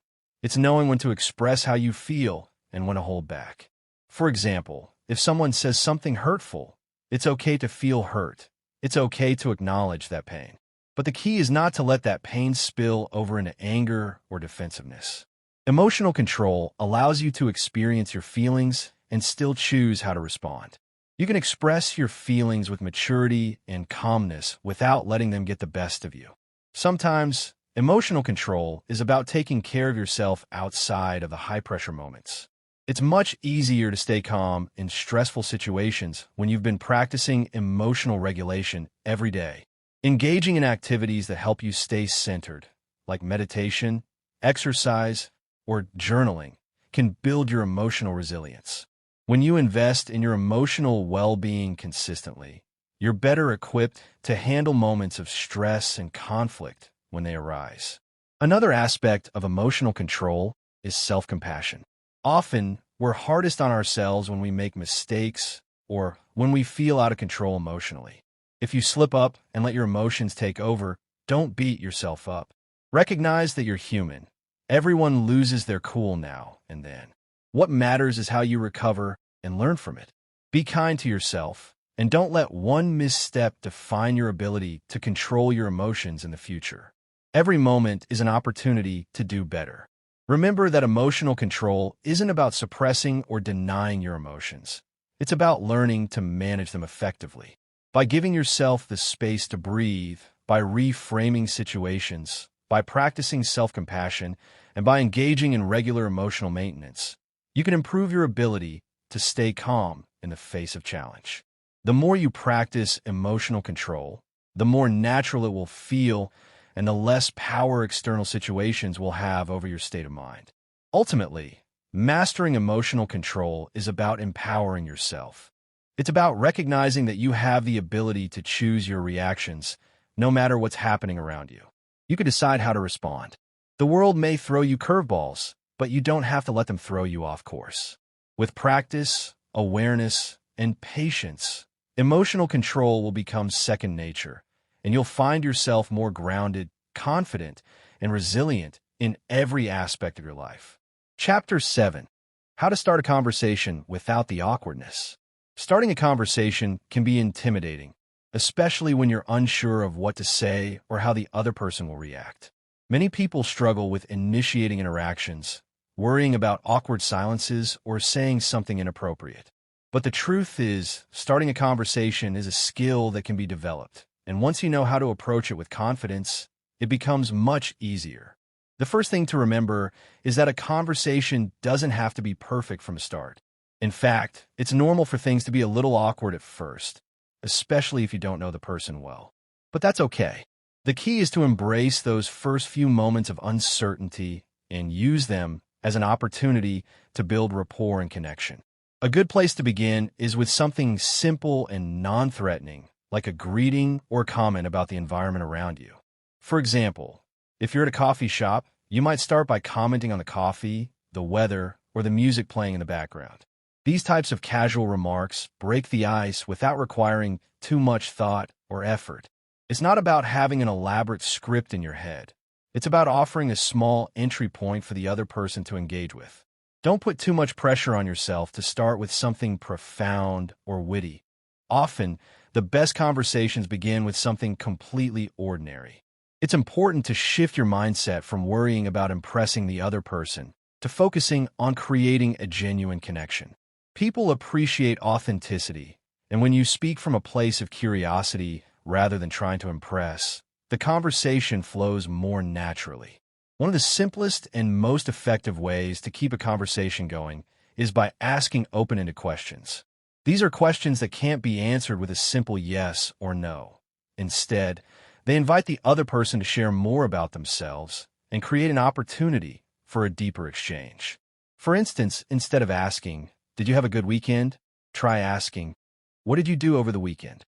It's knowing when to express how you feel and when to hold back. For example, if someone says something hurtful, it's okay to feel hurt. It's okay to acknowledge that pain. But the key is not to let that pain spill over into anger or defensiveness. Emotional control allows you to experience your feelings and still choose how to respond. You can express your feelings with maturity and calmness without letting them get the best of you. Sometimes, emotional control is about taking care of yourself outside of the high-pressure moments. It's much easier to stay calm in stressful situations when you've been practicing emotional regulation every day. Engaging in activities that help you stay centered, like meditation, exercise, or journaling, can build your emotional resilience. When you invest in your emotional well-being consistently, you're better equipped to handle moments of stress and conflict when they arise. Another aspect of emotional control is self-compassion. Often, we're hardest on ourselves when we make mistakes or when we feel out of control emotionally. If you slip up and let your emotions take over, don't beat yourself up. Recognize that you're human. Everyone loses their cool now and then. What matters is how you recover and learn from it. Be kind to yourself, and don't let one misstep define your ability to control your emotions in the future. Every moment is an opportunity to do better. Remember that emotional control isn't about suppressing or denying your emotions. It's about learning to manage them effectively. By giving yourself the space to breathe, by reframing situations, by practicing self-compassion, and by engaging in regular emotional maintenance, you can improve your ability to stay calm in the face of challenge. The more you practice emotional control, the more natural it will feel and the less power external situations will have over your state of mind. Ultimately, mastering emotional control is about empowering yourself. It's about recognizing that you have the ability to choose your reactions, no matter what's happening around you. You can decide how to respond. The world may throw you curveballs, but you don't have to let them throw you off course. With practice, awareness, and patience, emotional control will become second nature, and you'll find yourself more grounded, confident, and resilient in every aspect of your life. Chapter 7. How to start a conversation without the awkwardness. Starting a conversation can be intimidating, especially when you're unsure of what to say or how the other person will react. Many people struggle with initiating interactions, worrying about awkward silences or saying something inappropriate. But the truth is, starting a conversation is a skill that can be developed, and once you know how to approach it with confidence, it becomes much easier. The first thing to remember is that a conversation doesn't have to be perfect from the start. In fact, it's normal for things to be a little awkward at first, especially if you don't know the person well. But that's okay. The key is to embrace those first few moments of uncertainty and use them as an opportunity to build rapport and connection. A good place to begin is with something simple and non-threatening, like a greeting or comment about the environment around you. For example, if you're at a coffee shop, you might start by commenting on the coffee, the weather, or the music playing in the background. These types of casual remarks break the ice without requiring too much thought or effort. It's not about having an elaborate script in your head. It's about offering a small entry point for the other person to engage with. Don't put too much pressure on yourself to start with something profound or witty. Often, the best conversations begin with something completely ordinary. It's important to shift your mindset from worrying about impressing the other person to focusing on creating a genuine connection. People appreciate authenticity, and when you speak from a place of curiosity rather than trying to impress, the conversation flows more naturally. One of the simplest and most effective ways to keep a conversation going is by asking open-ended questions. These are questions that can't be answered with a simple yes or no. Instead, they invite the other person to share more about themselves and create an opportunity for a deeper exchange. For instance, instead of asking, "Did you have a good weekend?" try asking, "What did you do over the weekend?"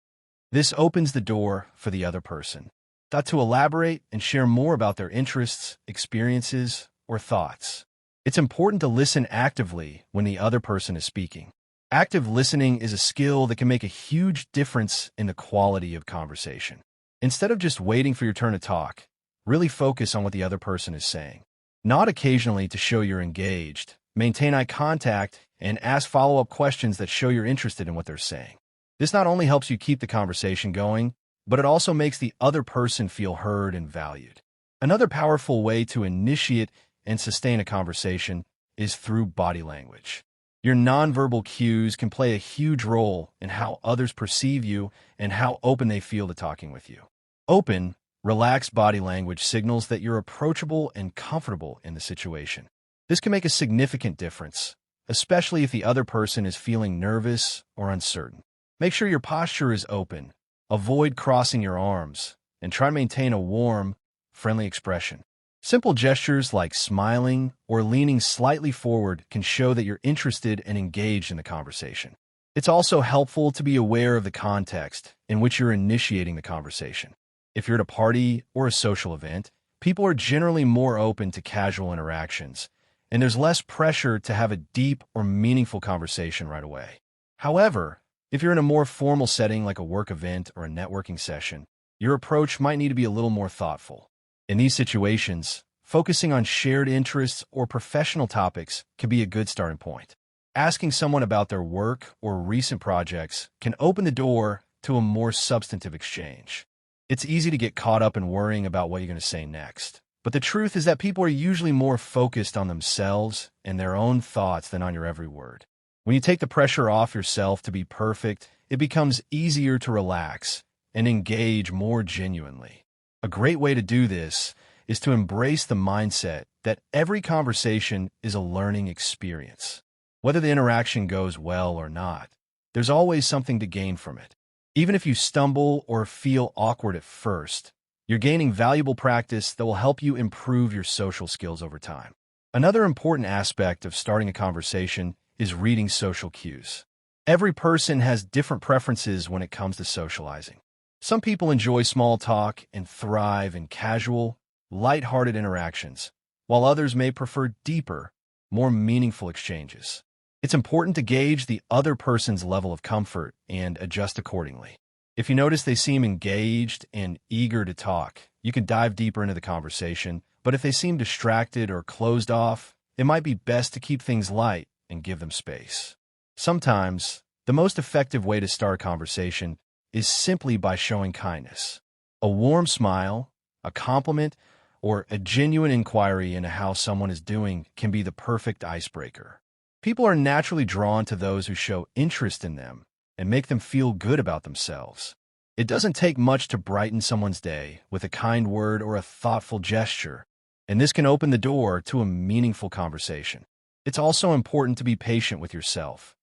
This opens the door for the other person to elaborate and share more about their interests, experiences, or thoughts. It's important to listen actively when the other person is speaking. Active listening is a skill that can make a huge difference in the quality of conversation. Instead of just waiting for your turn to talk, really focus on what the other person is saying. Nod occasionally to show you're engaged, maintain eye contact, and ask follow-up questions that show you're interested in what they're saying. This not only helps you keep the conversation going, but it also makes the other person feel heard and valued. Another powerful way to initiate and sustain a conversation is through body language. Your nonverbal cues can play a huge role in how others perceive you and how open they feel to talking with you. Open, relaxed body language signals that you're approachable and comfortable in the situation. This can make a significant difference, especially if the other person is feeling nervous or uncertain. Make sure your posture is open. Avoid crossing your arms, and try to maintain a warm, friendly expression. Simple gestures like smiling or leaning slightly forward can show that you're interested and engaged in the conversation. It's also helpful to be aware of the context in which you're initiating the conversation. If you're at a party or a social event, people are generally more open to casual interactions, and there's less pressure to have a deep or meaningful conversation right away. However, if you're in a more formal setting like a work event or a networking session, your approach might need to be a little more thoughtful. In these situations, focusing on shared interests or professional topics can be a good starting point. Asking someone about their work or recent projects can open the door to a more substantive exchange. It's easy to get caught up in worrying about what you're going to say next, but the truth is that people are usually more focused on themselves and their own thoughts than on your every word. When you take the pressure off yourself to be perfect, it becomes easier to relax and engage more genuinely. A great way to do this is to embrace the mindset that every conversation is a learning experience. Whether the interaction goes well or not, there's always something to gain from it. Even if you stumble or feel awkward at first, you're gaining valuable practice that will help you improve your social skills over time. Another important aspect of starting a conversation is reading social cues. Every person has different preferences when it comes to socializing. Some people enjoy small talk and thrive in casual, light-hearted interactions, while others may prefer deeper, more meaningful exchanges. It's important to gauge the other person's level of comfort and adjust accordingly. If you notice they seem engaged and eager to talk, you can dive deeper into the conversation, but if they seem distracted or closed off, it might be best to keep things light and give them space. Sometimes, the most effective way to start a conversation is simply by showing kindness. A warm smile, a compliment, or a genuine inquiry into how someone is doing can be the perfect icebreaker. People are naturally drawn to those who show interest in them and make them feel good about themselves. It doesn't take much to brighten someone's day with a kind word or a thoughtful gesture, and this can open the door to a meaningful conversation. It's also important to be patient with yourself.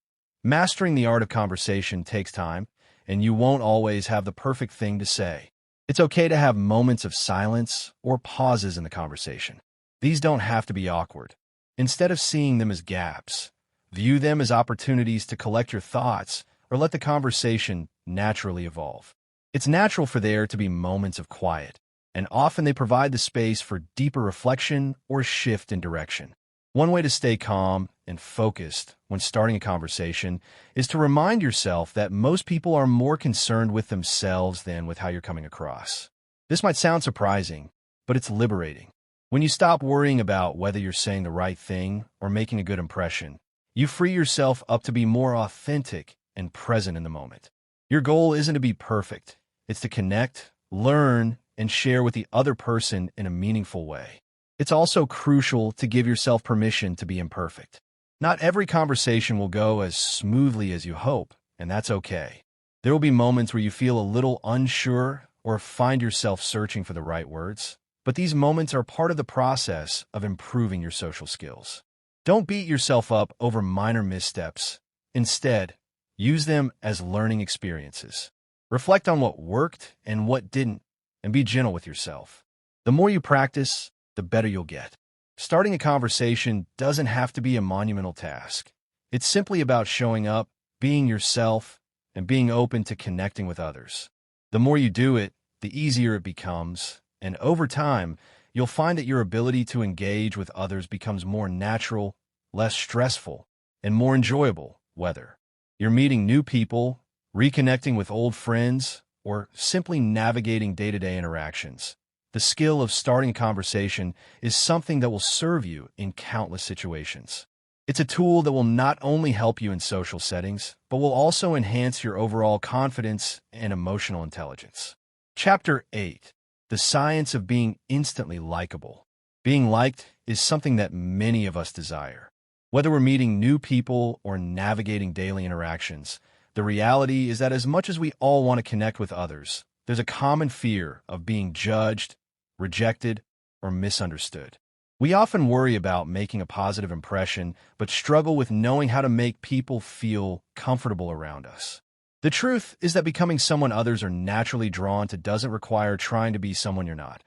Mastering the art of conversation takes time, and you won't always have the perfect thing to say. It's okay to have moments of silence or pauses in the conversation. These don't have to be awkward. Instead of seeing them as gaps, view them as opportunities to collect your thoughts or let the conversation naturally evolve. It's natural for there to be moments of quiet, and often they provide the space for deeper reflection or shift in direction. One way to stay calm and focused when starting a conversation is to remind yourself that most people are more concerned with themselves than with how you're coming across. This might sound surprising, but it's liberating. When you stop worrying about whether you're saying the right thing or making a good impression, you free yourself up to be more authentic and present in the moment. Your goal isn't to be perfect. It's to connect, learn, and share with the other person in a meaningful way. It's also crucial to give yourself permission to be imperfect. Not every conversation will go as smoothly as you hope, and that's okay. There will be moments where you feel a little unsure or find yourself searching for the right words, but these moments are part of the process of improving your social skills. Don't beat yourself up over minor missteps. Instead, use them as learning experiences. Reflect on what worked and what didn't, and be gentle with yourself. The more you practice, the better you'll get. starting a conversation doesn't have to be a monumental task. It's simply about showing up, being yourself, and being open to connecting with others. The more you do it, the easier it becomes, and over time, you'll find that your ability to engage with others becomes more natural, less stressful, and more enjoyable, whether you're meeting new people, reconnecting with old friends, or simply navigating day-to-day interactions. The skill of starting a conversation is something that will serve you in countless situations. It's a tool that will not only help you in social settings, but will also enhance your overall confidence and emotional intelligence. Chapter 8. The Science of Being Instantly Likable. Being liked is something that many of us desire. Whether we're meeting new people or navigating daily interactions, the reality is that as much as we all want to connect with others, there's a common fear of being judged, rejected, or misunderstood. We often worry about making a positive impression, but struggle with knowing how to make people feel comfortable around us. The truth is that becoming someone others are naturally drawn to doesn't require trying to be someone you're not.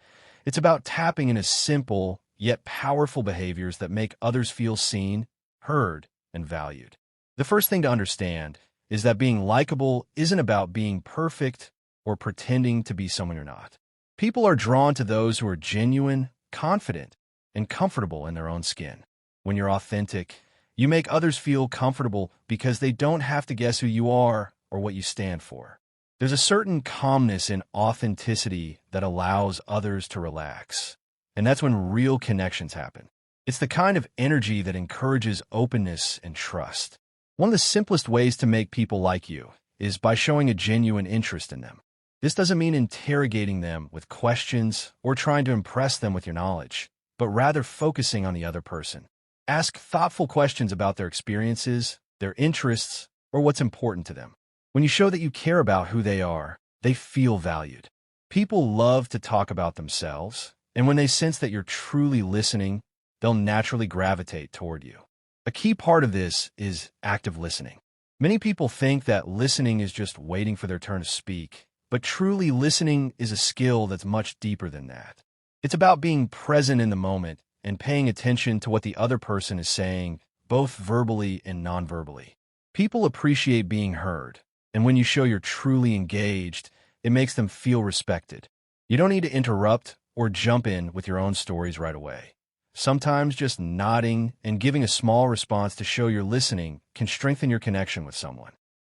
It's about tapping into simple, yet powerful behaviors that make others feel seen, heard, and valued. The first thing to understand is that being likable isn't about being perfect or pretending to be someone you're not. People are drawn to those who are genuine, confident, and comfortable in their own skin. When you're authentic, you make others feel comfortable because they don't have to guess who you are or what you stand for. There's a certain calmness in authenticity that allows others to relax, and that's when real connections happen. It's the kind of energy that encourages openness and trust. One of the simplest ways to make people like you is by showing a genuine interest in them. This doesn't mean interrogating them with questions or trying to impress them with your knowledge, but rather focusing on the other person. Ask thoughtful questions about their experiences, their interests, or what's important to them. When you show that you care about who they are, they feel valued. People love to talk about themselves, and when they sense that you're truly listening, they'll naturally gravitate toward you. A key part of this is active listening. Many people think that listening is just waiting for their turn to speak, but truly listening is a skill that's much deeper than that. It's about being present in the moment and paying attention to what the other person is saying, both verbally and non-verbally. People appreciate being heard, and when you show you're truly engaged, it makes them feel respected. You don't need to interrupt or jump in with your own stories right away. Sometimes just nodding and giving a small response to show you're listening can strengthen your connection with someone.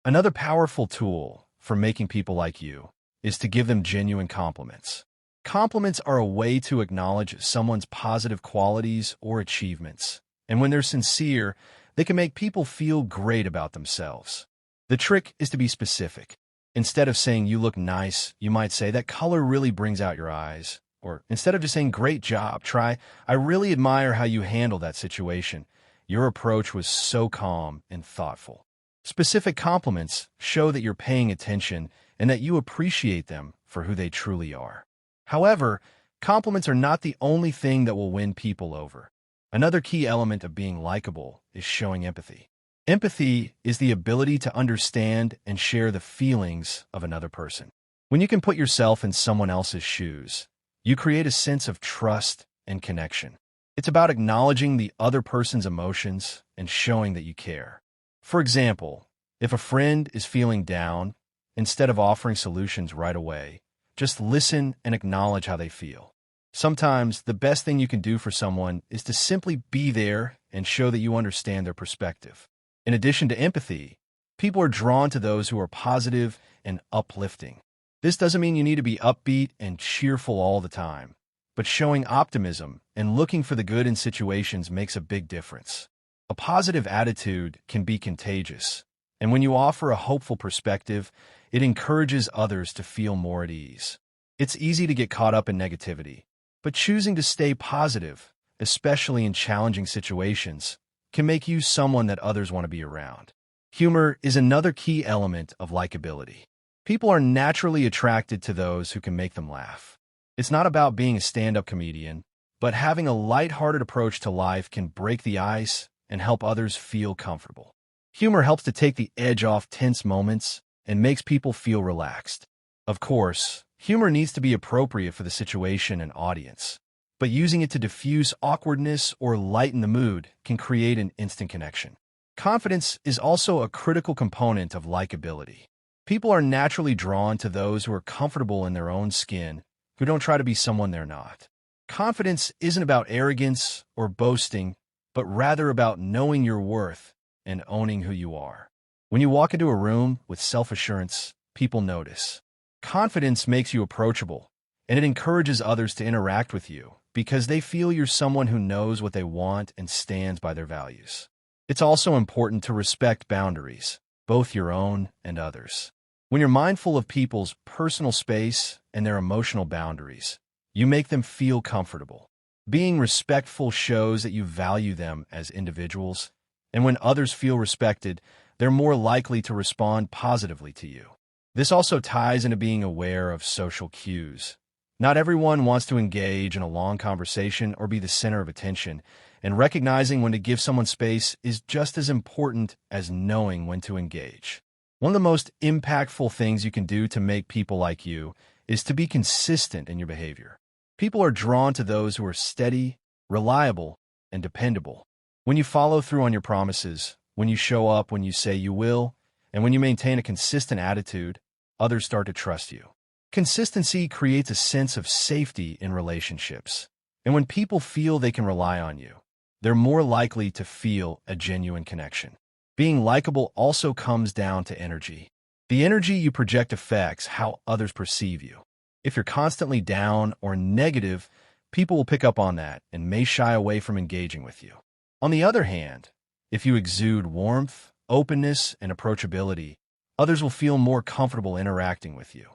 Another powerful tool for making people like you is to give them genuine compliments. Compliments are a way to acknowledge someone's positive qualities or achievements, and when they're sincere, they can make people feel great about themselves. The trick is to be specific. Instead of saying you look nice, you might say that color really brings out your eyes. Or instead of just saying, great job, try, I really admire how you handled that situation. Your approach was so calm and thoughtful. Specific compliments show that you're paying attention and that you appreciate them for who they truly are. However, compliments are not the only thing that will win people over. Another key element of being likable is showing empathy. Empathy is the ability to understand and share the feelings of another person. When you can put yourself in someone else's shoes, you create a sense of trust and connection. It's about acknowledging the other person's emotions and showing that you care. For example, if a friend is feeling down, instead of offering solutions right away, just listen and acknowledge how they feel. Sometimes the best thing you can do for someone is to simply be there and show that you understand their perspective. In addition to empathy, people are drawn to those who are positive and uplifting. This doesn't mean you need to be upbeat and cheerful all the time, but showing optimism and looking for the good in situations makes a big difference. A positive attitude can be contagious, and when you offer a hopeful perspective, it encourages others to feel more at ease. It's easy to get caught up in negativity, but choosing to stay positive, especially in challenging situations, can make you someone that others want to be around. Humor is another key element of likability. People are naturally attracted to those who can make them laugh. It's not about being a stand-up comedian, but having a lighthearted approach to life can break the ice and help others feel comfortable. Humor helps to take the edge off tense moments and makes people feel relaxed. Of course, humor needs to be appropriate for the situation and audience. but using it to diffuse awkwardness or lighten the mood can create an instant connection. Confidence is also a critical component of likability. People are naturally drawn to those who are comfortable in their own skin, who don't try to be someone they're not. Confidence isn't about arrogance or boasting, but rather about knowing your worth and owning who you are. When you walk into a room with self-assurance, people notice. Confidence makes you approachable, and it encourages others to interact with you because they feel you're someone who knows what they want and stands by their values. It's also important to respect boundaries, both your own and others. When you're mindful of people's personal space and their emotional boundaries, you make them feel comfortable. Being respectful shows that you value them as individuals, and when others feel respected, they're more likely to respond positively to you. This also ties into being aware of social cues. Not everyone wants to engage in a long conversation or be the center of attention, and recognizing when to give someone space is just as important as knowing when to engage. One of the most impactful things you can do to make people like you is to be consistent in your behavior. People are drawn to those who are steady, reliable, and dependable. When you follow through on your promises, when you show up when you say you will, and when you maintain a consistent attitude, others start to trust you. Consistency creates a sense of safety in relationships, and when people feel they can rely on you, they're more likely to feel a genuine connection. Being likable also comes down to energy. The energy you project affects how others perceive you. If you're constantly down or negative, people will pick up on that and may shy away from engaging with you. On the other hand, if you exude warmth, openness, and approachability, others will feel more comfortable interacting with you.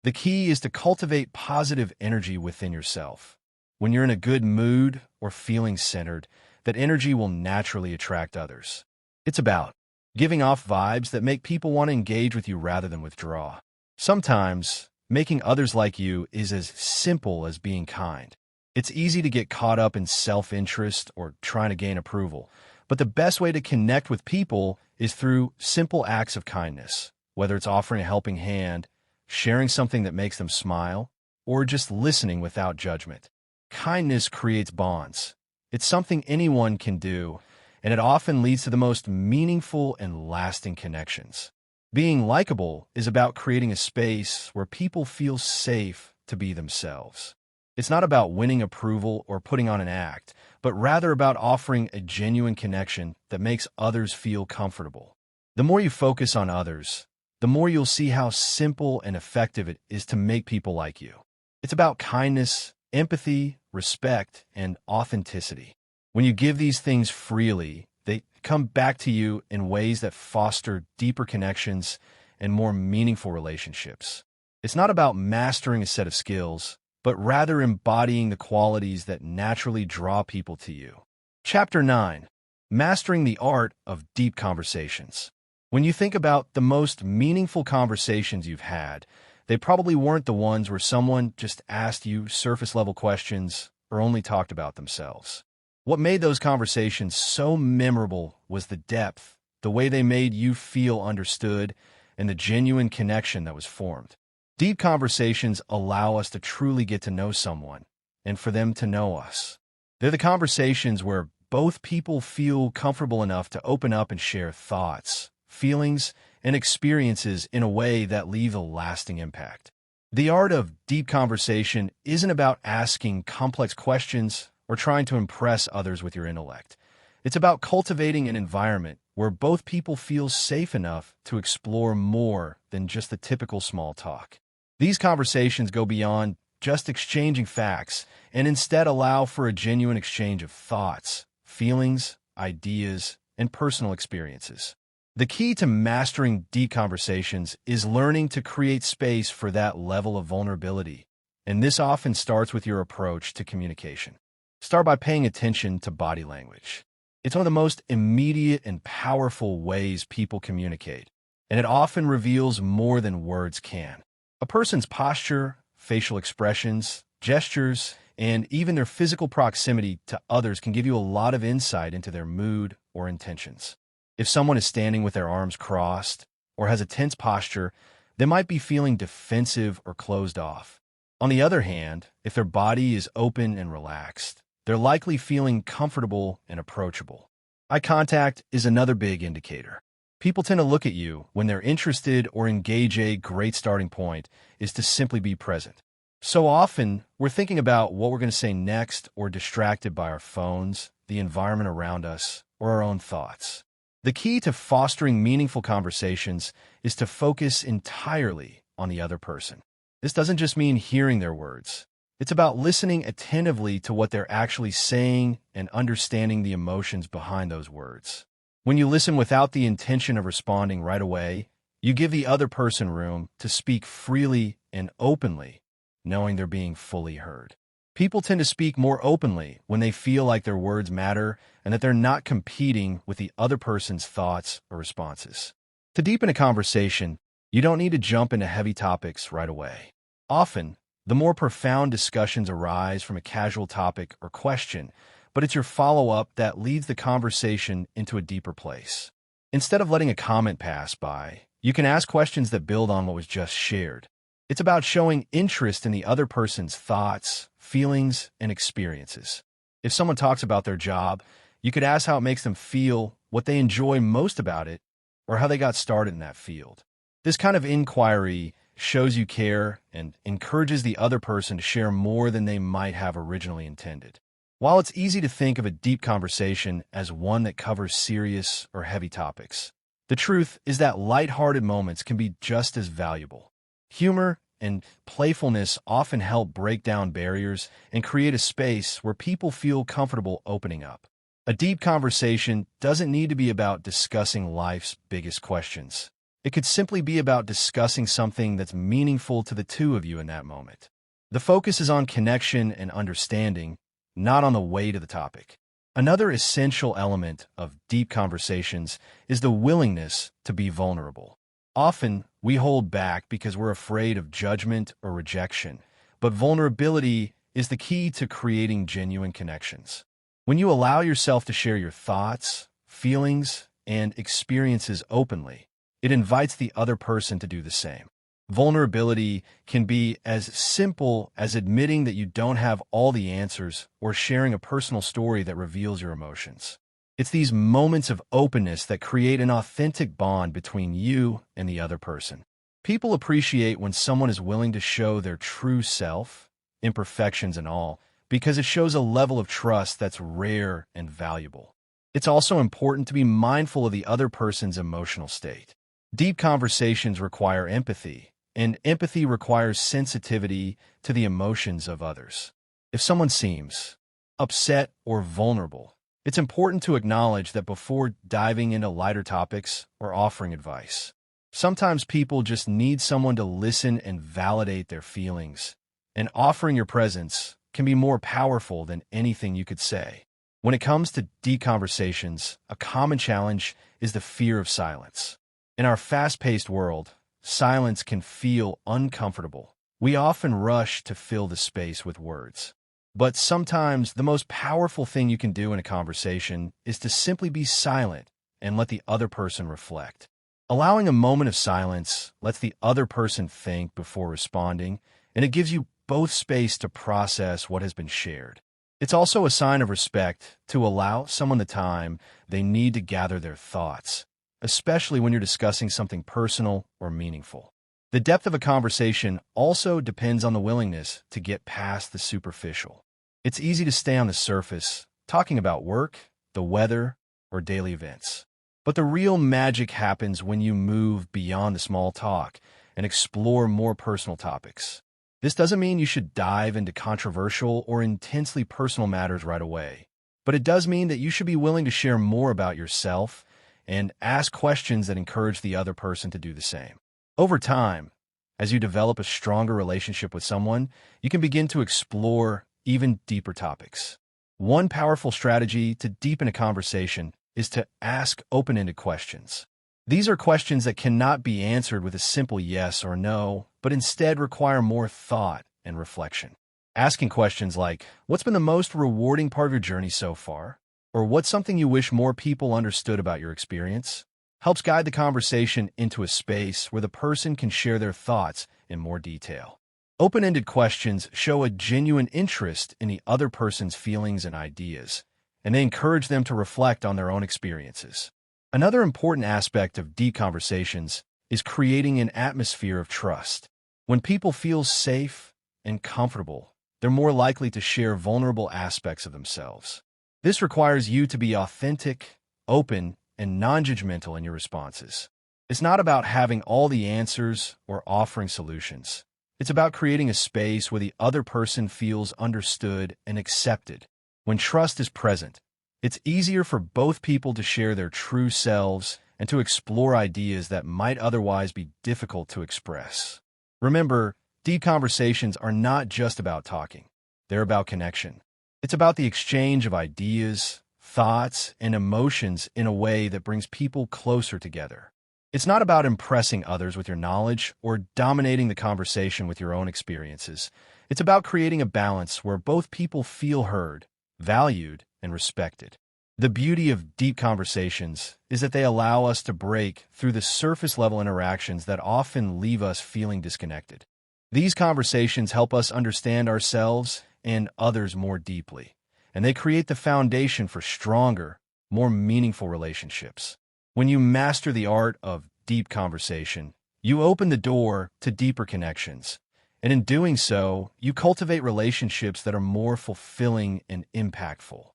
The key is to cultivate positive energy within yourself. When you're in a good mood or feeling centered, that energy will naturally attract others. It's about giving off vibes that make people want to engage with you rather than withdraw. Sometimes, making others like you is as simple as being kind. It's easy to get caught up in self-interest or trying to gain approval, but the best way to connect with people is through simple acts of kindness, whether it's offering a helping hand, sharing something that makes them smile, or just listening without judgment. Kindness creates bonds. It's something anyone can do, and it often leads to the most meaningful and lasting connections. Being likable is about creating a space where people feel safe to be themselves. It's not about winning approval or putting on an act, but rather about offering a genuine connection that makes others feel comfortable. The more you focus on others, the more you'll see how simple and effective it is to make people like you. It's about kindness, empathy, respect, and authenticity. When you give these things freely, they come back to you in ways that foster deeper connections and more meaningful relationships. It's not about mastering a set of skills, but rather embodying the qualities that naturally draw people to you. Chapter 9. Mastering the Art of Deep Conversations. When you think about the most meaningful conversations you've had, they probably weren't the ones where someone just asked you surface-level questions or only talked about themselves. What made those conversations so memorable was the depth, the way they made you feel understood, and the genuine connection that was formed. Deep conversations allow us to truly get to know someone, and for them to know us. They're the conversations where both people feel comfortable enough to open up and share thoughts, feelings, and experiences in a way that leave a lasting impact. The art of deep conversation isn't about asking complex questions or trying to impress others with your intellect. It's about cultivating an environment where both people feel safe enough to explore more than just the typical small talk. These conversations go beyond just exchanging facts and instead allow for a genuine exchange of thoughts, feelings, ideas, and personal experiences. The key to mastering deep conversations is learning to create space for that level of vulnerability, and this often starts with your approach to communication. Start by paying attention to body language. It's one of the most immediate and powerful ways people communicate, and it often reveals more than words can. A person's posture, facial expressions, gestures, and even their physical proximity to others can give you a lot of insight into their mood or intentions. If someone is standing with their arms crossed or has a tense posture, they might be feeling defensive or closed off. On the other hand, if their body is open and relaxed, they're likely feeling comfortable and approachable. Eye contact is another big indicator. People tend to look at you when they're interested or engage. A great starting point is to simply be present. So often, we're thinking about what we're going to say next or distracted by our phones, the environment around us, or our own thoughts. The key to fostering meaningful conversations is to focus entirely on the other person. This doesn't just mean hearing their words. It's about listening attentively to what they're actually saying and understanding the emotions behind those words. When you listen without the intention of responding right away, you give the other person room to speak freely and openly, knowing they're being fully heard. People tend to speak more openly when they feel like their words matter and that they're not competing with the other person's thoughts or responses. To deepen a conversation, you don't need to jump into heavy topics right away. Often, the more profound discussions arise from a casual topic or question, but it's your follow-up that leads the conversation into a deeper place. Instead of letting a comment pass by, you can ask questions that build on what was just shared. It's about showing interest in the other person's thoughts, feelings, and experiences. If someone talks about their job, you could ask how it makes them feel, what they enjoy most about it, or how they got started in that field. This kind of inquiry shows you care and encourages the other person to share more than they might have originally intended. While it's easy to think of a deep conversation as one that covers serious or heavy topics, the truth is that lighthearted moments can be just as valuable. Humor and playfulness often help break down barriers and create a space where people feel comfortable opening up. A deep conversation doesn't need to be about discussing life's biggest questions. It could simply be about discussing something that's meaningful to the two of you in that moment. The focus is on connection and understanding, not on the weight of the topic. Another essential element of deep conversations is the willingness to be vulnerable. Often, we hold back because we're afraid of judgment or rejection, but vulnerability is the key to creating genuine connections. When you allow yourself to share your thoughts, feelings, and experiences openly, it invites the other person to do the same. Vulnerability can be as simple as admitting that you don't have all the answers or sharing a personal story that reveals your emotions. It's these moments of openness that create an authentic bond between you and the other person. People appreciate when someone is willing to show their true self, imperfections and all, because it shows a level of trust that's rare and valuable. It's also important to be mindful of the other person's emotional state. Deep conversations require empathy, and empathy requires sensitivity to the emotions of others. If someone seems upset or vulnerable, it's important to acknowledge that before diving into lighter topics or offering advice. Sometimes people just need someone to listen and validate their feelings, and offering your presence can be more powerful than anything you could say. When it comes to deep conversations, a common challenge is the fear of silence. In our fast-paced world, silence can feel uncomfortable. We often rush to fill the space with words. But sometimes the most powerful thing you can do in a conversation is to simply be silent and let the other person reflect. Allowing a moment of silence lets the other person think before responding, and it gives you both space to process what has been shared. It's also a sign of respect to allow someone the time they need to gather their thoughts, especially when you're discussing something personal or meaningful. The depth of a conversation also depends on the willingness to get past the superficial. It's easy to stay on the surface, talking about work, the weather, or daily events. But the real magic happens when you move beyond the small talk and explore more personal topics. This doesn't mean you should dive into controversial or intensely personal matters right away, but it does mean that you should be willing to share more about yourself and ask questions that encourage the other person to do the same. Over time, as you develop a stronger relationship with someone, you can begin to explore even deeper topics. One powerful strategy to deepen a conversation is to ask open-ended questions. These are questions that cannot be answered with a simple yes or no, but instead require more thought and reflection. Asking questions like, what's been the most rewarding part of your journey so far? Or what's something you wish more people understood about your experience? Helps guide the conversation into a space where the person can share their thoughts in more detail. Open-ended questions show a genuine interest in the other person's feelings and ideas, and they encourage them to reflect on their own experiences. Another important aspect of deep conversations is creating an atmosphere of trust. When people feel safe and comfortable, they're more likely to share vulnerable aspects of themselves. This requires you to be authentic, open, and non-judgmental in your responses. It's not about having all the answers or offering solutions. It's about creating a space where the other person feels understood and accepted. When trust is present, it's easier for both people to share their true selves and to explore ideas that might otherwise be difficult to express. Remember, deep conversations are not just about talking. They're about connection. It's about the exchange of ideas, thoughts, and emotions in a way that brings people closer together. It's not about impressing others with your knowledge or dominating the conversation with your own experiences. It's about creating a balance where both people feel heard, valued, and respected. The beauty of deep conversations is that they allow us to break through the surface-level interactions that often leave us feeling disconnected. These conversations help us understand ourselves and others more deeply, and they create the foundation for stronger, more meaningful relationships. When you master the art of deep conversation, you open the door to deeper connections, and in doing so, you cultivate relationships that are more fulfilling and impactful.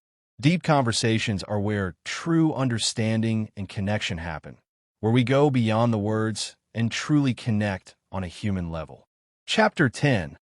Deep conversations are where true understanding and connection happen, where we go beyond the words and truly connect on a human level. Chapter 10.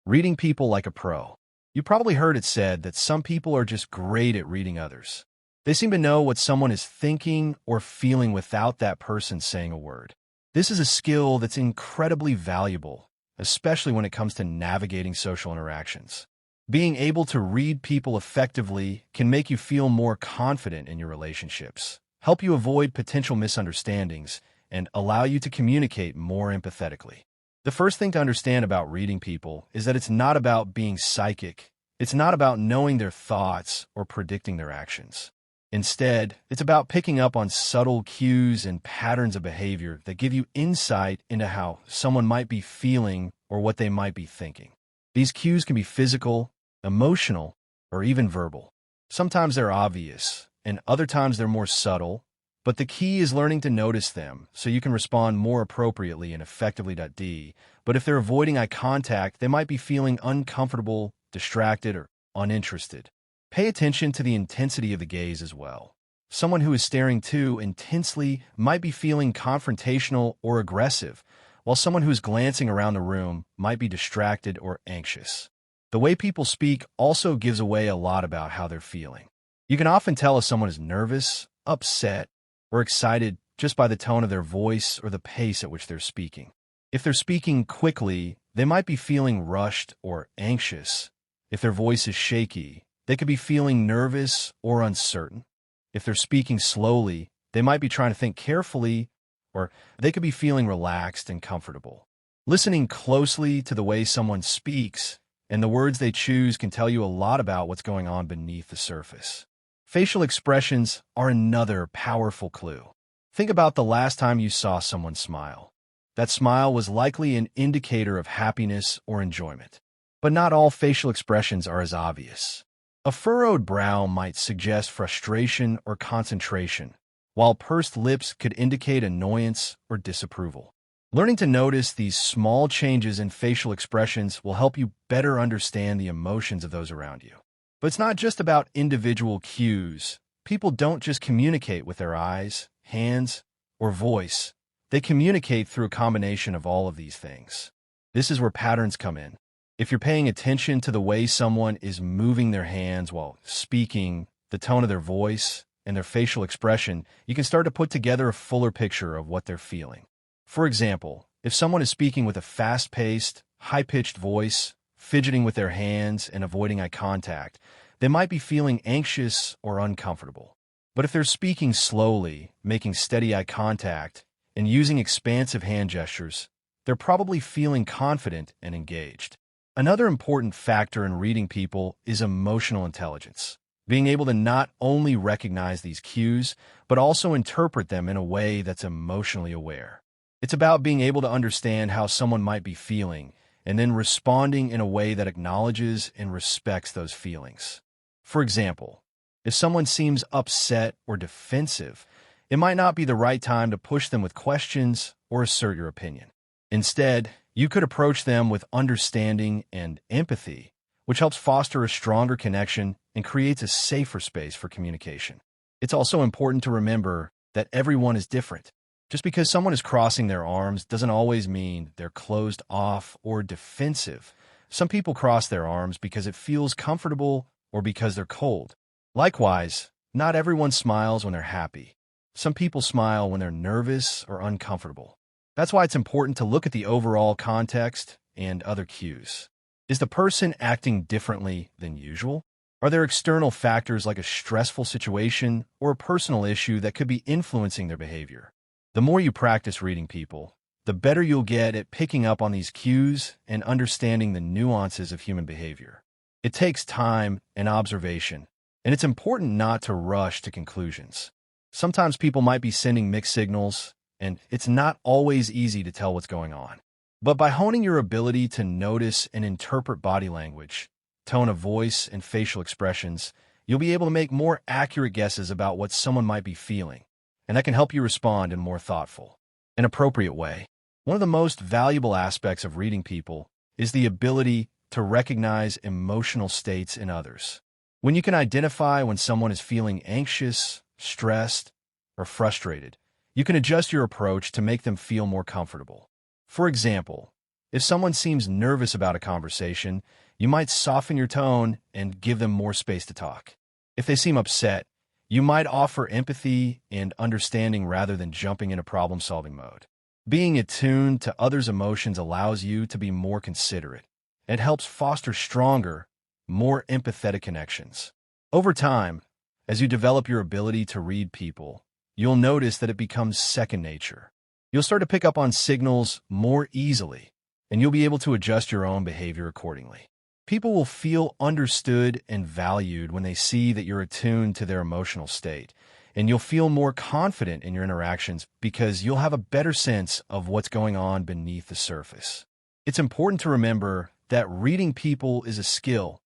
Reading People Like a Pro. You probably heard it said that some people are just great at reading others. They seem to know what someone is thinking or feeling without that person saying a word. This is a skill that's incredibly valuable, especially when it comes to navigating social interactions. Being able to read people effectively can make you feel more confident in your relationships, help you avoid potential misunderstandings, and allow you to communicate more empathetically. The first thing to understand about reading people is that it's not about being psychic. It's not about knowing their thoughts or predicting their actions. Instead, it's about picking up on subtle cues and patterns of behavior that give you insight into how someone might be feeling or what they might be thinking. These cues can be physical, emotional, or even verbal. Sometimes they're obvious, and other times they're more subtle, but the key is learning to notice them so you can respond more appropriately and effectively. But if they're avoiding eye contact, they might be feeling uncomfortable, distracted, or uninterested. Pay attention to the intensity of the gaze as well. Someone who is staring too intensely might be feeling confrontational or aggressive, while someone who is glancing around the room might be distracted or anxious. The way people speak also gives away a lot about how they're feeling. You can often tell if someone is nervous, upset, or excited just by the tone of their voice or the pace at which they're speaking. If they're speaking quickly, they might be feeling rushed or anxious. If their voice is shaky, they could be feeling nervous or uncertain. If they're speaking slowly, they might be trying to think carefully, or they could be feeling relaxed and comfortable. Listening closely to the way someone speaks and the words they choose can tell you a lot about what's going on beneath the surface. Facial expressions are another powerful clue. Think about the last time you saw someone smile. That smile was likely an indicator of happiness or enjoyment. But not all facial expressions are as obvious. A furrowed brow might suggest frustration or concentration, while pursed lips could indicate annoyance or disapproval. Learning to notice these small changes in facial expressions will help you better understand the emotions of those around you. But it's not just about individual cues. People don't just communicate with their eyes, hands, or voice. They communicate through a combination of all of these things. This is where patterns come in. If you're paying attention to the way someone is moving their hands while speaking, the tone of their voice, and their facial expression, you can start to put together a fuller picture of what they're feeling. For example, if someone is speaking with a fast-paced, high-pitched voice, fidgeting with their hands, and avoiding eye contact, they might be feeling anxious or uncomfortable. But if they're speaking slowly, making steady eye contact, and using expansive hand gestures, they're probably feeling confident and engaged. Another important factor in reading people is emotional intelligence. Being able to not only recognize these cues, but also interpret them in a way that's emotionally aware. It's about being able to understand how someone might be feeling and then responding in a way that acknowledges and respects those feelings. For example, if someone seems upset or defensive, it might not be the right time to push them with questions or assert your opinion. Instead, you could approach them with understanding and empathy, which helps foster a stronger connection and creates a safer space for communication. It's also important to remember that everyone is different. Just because someone is crossing their arms doesn't always mean they're closed off or defensive. Some people cross their arms because it feels comfortable or because they're cold. Likewise, not everyone smiles when they're happy. Some people smile when they're nervous or uncomfortable. That's why it's important to look at the overall context and other cues. Is the person acting differently than usual? Are there external factors like a stressful situation or a personal issue that could be influencing their behavior? The more you practice reading people, the better you'll get at picking up on these cues and understanding the nuances of human behavior. It takes time and observation, and it's important not to rush to conclusions. Sometimes people might be sending mixed signals, and it's not always easy to tell what's going on. But by honing your ability to notice and interpret body language, tone of voice, and facial expressions, you'll be able to make more accurate guesses about what someone might be feeling, and that can help you respond in a more thoughtful and appropriate way. One of the most valuable aspects of reading people is the ability to recognize emotional states in others. When you can identify when someone is feeling anxious, stressed, or frustrated, you can adjust your approach to make them feel more comfortable. For example, if someone seems nervous about a conversation, you might soften your tone and give them more space to talk. If they seem upset, you might offer empathy and understanding rather than jumping into problem-solving mode. Being attuned to others' emotions allows you to be more considerate. It helps foster stronger, more empathetic connections. Over time, as you develop your ability to read people, you'll notice that it becomes second nature. You'll start to pick up on signals more easily, and you'll be able to adjust your own behavior accordingly. People will feel understood and valued when they see that you're attuned to their emotional state, and you'll feel more confident in your interactions because you'll have a better sense of what's going on beneath the surface. It's important to remember that reading people is a skill,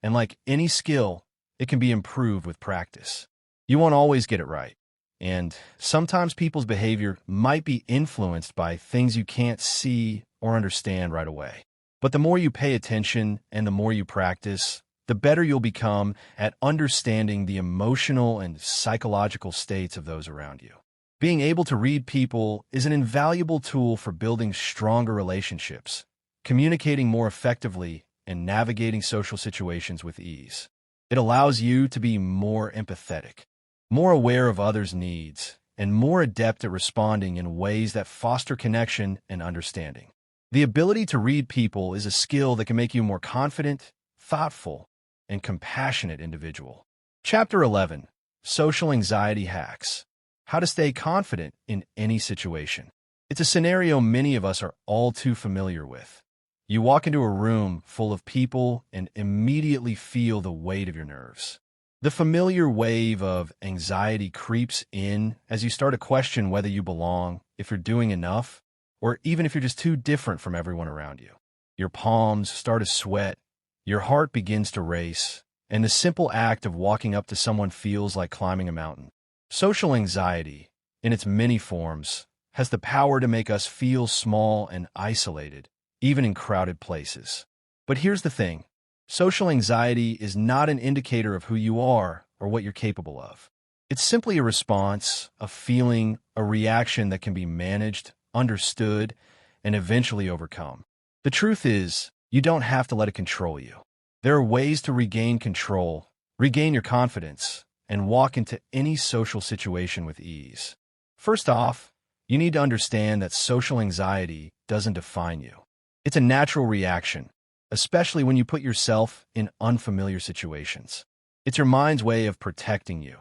and like any skill, it can be improved with practice. You won't always get it right, and sometimes people's behavior might be influenced by things you can't see or understand right away. But the more you pay attention and the more you practice, the better you'll become at understanding the emotional and psychological states of those around you. Being able to read people is an invaluable tool for building stronger relationships, communicating more effectively, and navigating social situations with ease. It allows you to be more empathetic, more aware of others' needs, and more adept at responding in ways that foster connection and understanding. The ability to read people is a skill that can make you a more confident, thoughtful, and compassionate individual. Chapter 11, Social Anxiety Hacks. How to stay confident in any situation. It's a scenario many of us are all too familiar with. You walk into a room full of people and immediately feel the weight of your nerves. The familiar wave of anxiety creeps in as you start to question whether you belong, if you're doing enough, or even if you're just too different from everyone around you. Your palms start to sweat, your heart begins to race, and the simple act of walking up to someone feels like climbing a mountain. Social anxiety, in its many forms, has the power to make us feel small and isolated, even in crowded places. But here's the thing. Social anxiety is not an indicator of who you are or what you're capable of. It's simply a response, a feeling, a reaction that can be managed, understood, and eventually overcome. The truth is, you don't have to let it control you. There are ways to regain control, regain your confidence, and walk into any social situation with ease. First off, you need to understand that social anxiety doesn't define you. It's a natural reaction, especially when you put yourself in unfamiliar situations. It's your mind's way of protecting you,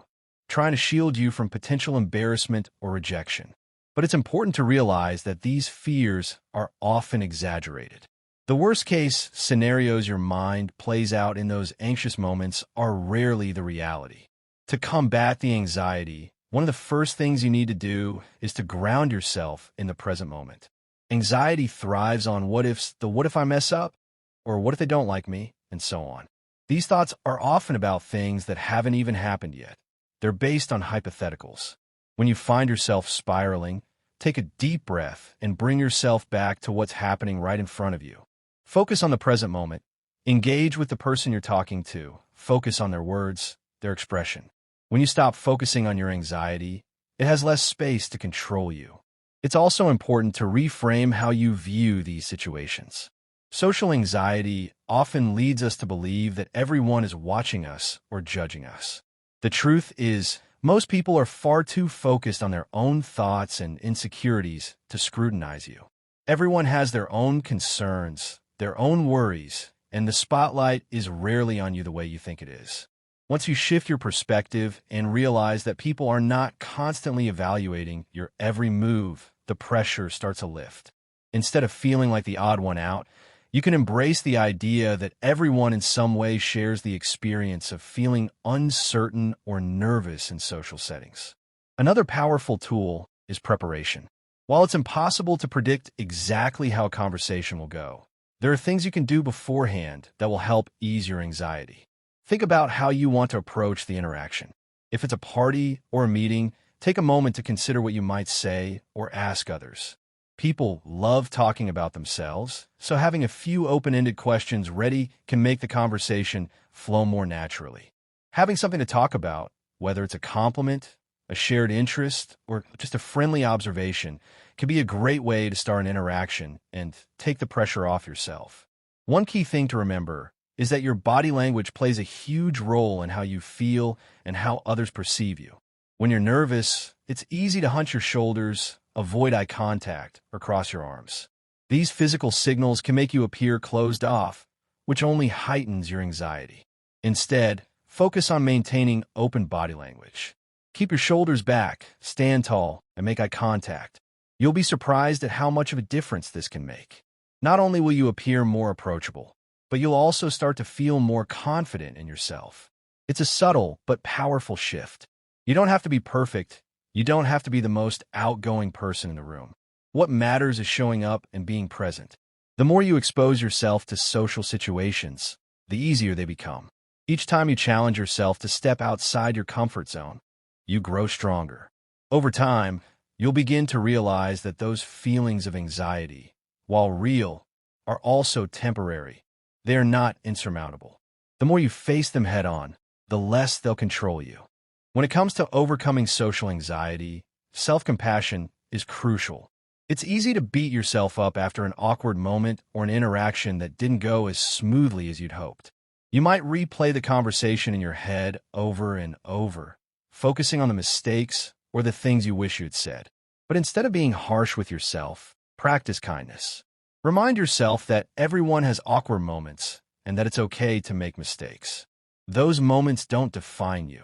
trying to shield you from potential embarrassment or rejection. But it's important to realize that these fears are often exaggerated. The worst-case scenarios your mind plays out in those anxious moments are rarely the reality. To combat the anxiety, one of the first things you need to do is to ground yourself in the present moment. Anxiety thrives on what ifs, the what if I mess up, or what if they don't like me, and so on. These thoughts are often about things that haven't even happened yet. They're based on hypotheticals. When you find yourself spiraling, take a deep breath and bring yourself back to what's happening right in front of you. Focus on the present moment. Engage with the person you're talking to. Focus on their words, their expression. When you stop focusing on your anxiety, it has less space to control you. It's also important to reframe how you view these situations. Social anxiety often leads us to believe that everyone is watching us or judging us. The truth is, most people are far too focused on their own thoughts and insecurities to scrutinize you. Everyone has their own concerns, their own worries, and the spotlight is rarely on you the way you think it is. Once you shift your perspective and realize that people are not constantly evaluating your every move, the pressure starts to lift. Instead of feeling like the odd one out, you can embrace the idea that everyone in some way shares the experience of feeling uncertain or nervous in social settings. Another powerful tool is preparation. While it's impossible to predict exactly how a conversation will go, there are things you can do beforehand that will help ease your anxiety. Think about how you want to approach the interaction. If it's a party or a meeting, take a moment to consider what you might say or ask others. People love talking about themselves, so having a few open-ended questions ready can make the conversation flow more naturally. Having something to talk about, whether it's a compliment, a shared interest, or just a friendly observation, can be a great way to start an interaction and take the pressure off yourself. One key thing to remember is that your body language plays a huge role in how you feel and how others perceive you. When you're nervous, it's easy to hunch your shoulders, avoid eye contact, or cross your arms. These physical signals can make you appear closed off, which only heightens your anxiety. Instead, focus on maintaining open body language. Keep your shoulders back, stand tall, and make eye contact. You'll be surprised at how much of a difference this can make. Not only will you appear more approachable, but you'll also start to feel more confident in yourself. It's a subtle but powerful shift. You don't have to be perfect. You don't have to be the most outgoing person in the room. What matters is showing up and being present. The more you expose yourself to social situations, the easier they become. Each time you challenge yourself to step outside your comfort zone, you grow stronger. Over time, you'll begin to realize that those feelings of anxiety, while real, are also temporary. They are not insurmountable. The more you face them head on, the less they'll control you. When it comes to overcoming social anxiety, self-compassion is crucial. It's easy to beat yourself up after an awkward moment or an interaction that didn't go as smoothly as you'd hoped. You might replay the conversation in your head over and over, focusing on the mistakes or the things you wish you'd said. But instead of being harsh with yourself, practice kindness. Remind yourself that everyone has awkward moments and that it's okay to make mistakes. Those moments don't define you.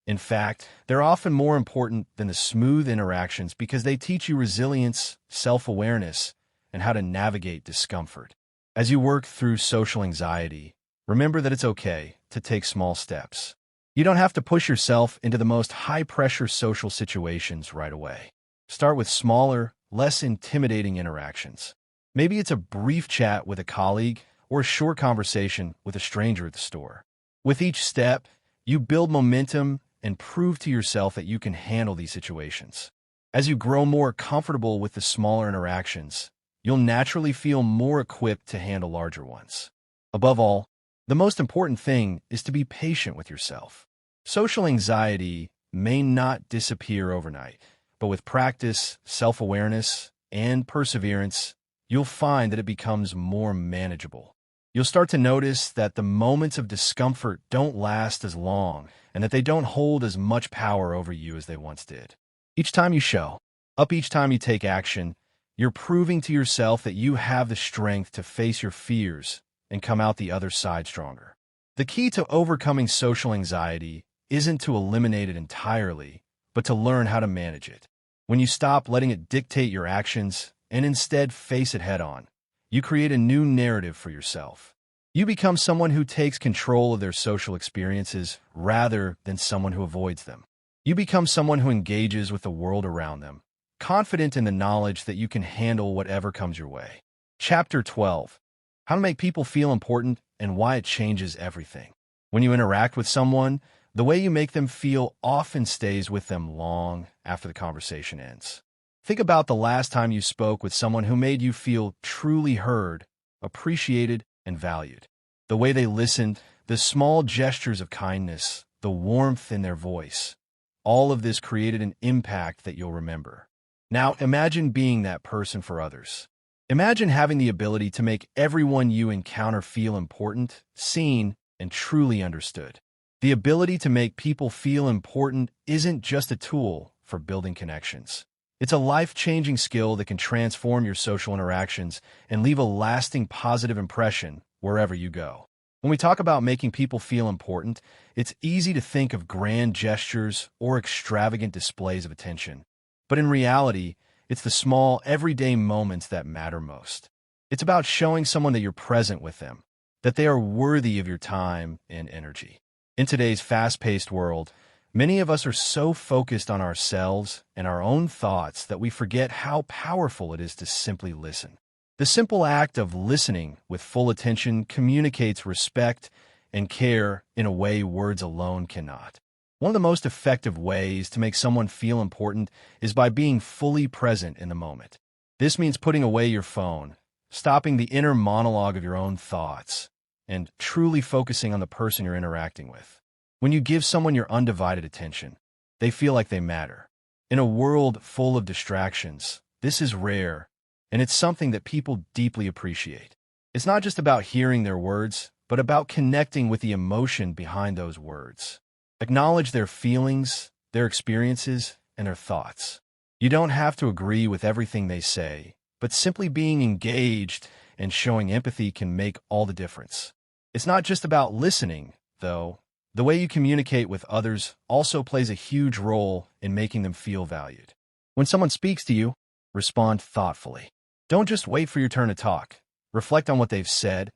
In fact, they're often more important than the smooth interactions because they teach you resilience, self-awareness, and how to navigate discomfort. As you work through social anxiety, remember that it's okay to take small steps. You don't have to push yourself into the most high-pressure social situations right away. Start with smaller, less intimidating interactions. Maybe it's a brief chat with a colleague or a short conversation with a stranger at the store. With each step, you build momentum and prove to yourself that you can handle these situations. As you grow more comfortable with the smaller interactions, you'll naturally feel more equipped to handle larger ones. Above all, the most important thing is to be patient with yourself. Social anxiety may not disappear overnight, but with practice, self-awareness, and perseverance, you'll find that it becomes more manageable. You'll start to notice that the moments of discomfort don't last as long and that they don't hold as much power over you as they once did. Each time you show up, each time you take action, you're proving to yourself that you have the strength to face your fears and come out the other side stronger. The key to overcoming social anxiety isn't to eliminate it entirely, but to learn how to manage it. When you stop letting it dictate your actions and instead face it head on, you create a new narrative for yourself. You become someone who takes control of their social experiences rather than someone who avoids them. You become someone who engages with the world around them, confident in the knowledge that you can handle whatever comes your way. Chapter 12. How to make people feel important and why it changes everything. When you interact with someone, the way you make them feel often stays with them long after the conversation ends. Think about the last time you spoke with someone who made you feel truly heard, appreciated, and valued. The way they listened, the small gestures of kindness, the warmth in their voice. All of this created an impact that you'll remember. Now imagine being that person for others. Imagine having the ability to make everyone you encounter feel important, seen, and truly understood. The ability to make people feel important isn't just a tool for building connections. It's a life-changing skill that can transform your social interactions and leave a lasting positive impression wherever you go. When we talk about making people feel important, it's easy to think of grand gestures or extravagant displays of attention. But in reality, it's the small, everyday moments that matter most. It's about showing someone that you're present with them, that they are worthy of your time and energy. In today's fast-paced world, many of us are so focused on ourselves and our own thoughts that we forget how powerful it is to simply listen. The simple act of listening with full attention communicates respect and care in a way words alone cannot. One of the most effective ways to make someone feel important is by being fully present in the moment. This means putting away your phone, stopping the inner monologue of your own thoughts, and truly focusing on the person you're interacting with. When you give someone your undivided attention, they feel like they matter. In a world full of distractions, this is rare, and it's something that people deeply appreciate. It's not just about hearing their words, but about connecting with the emotion behind those words. Acknowledge their feelings, their experiences, and their thoughts. You don't have to agree with everything they say, but simply being engaged and showing empathy can make all the difference. It's not just about listening, though. The way you communicate with others also plays a huge role in making them feel valued. When someone speaks to you, respond thoughtfully. Don't just wait for your turn to talk. Reflect on what they've said,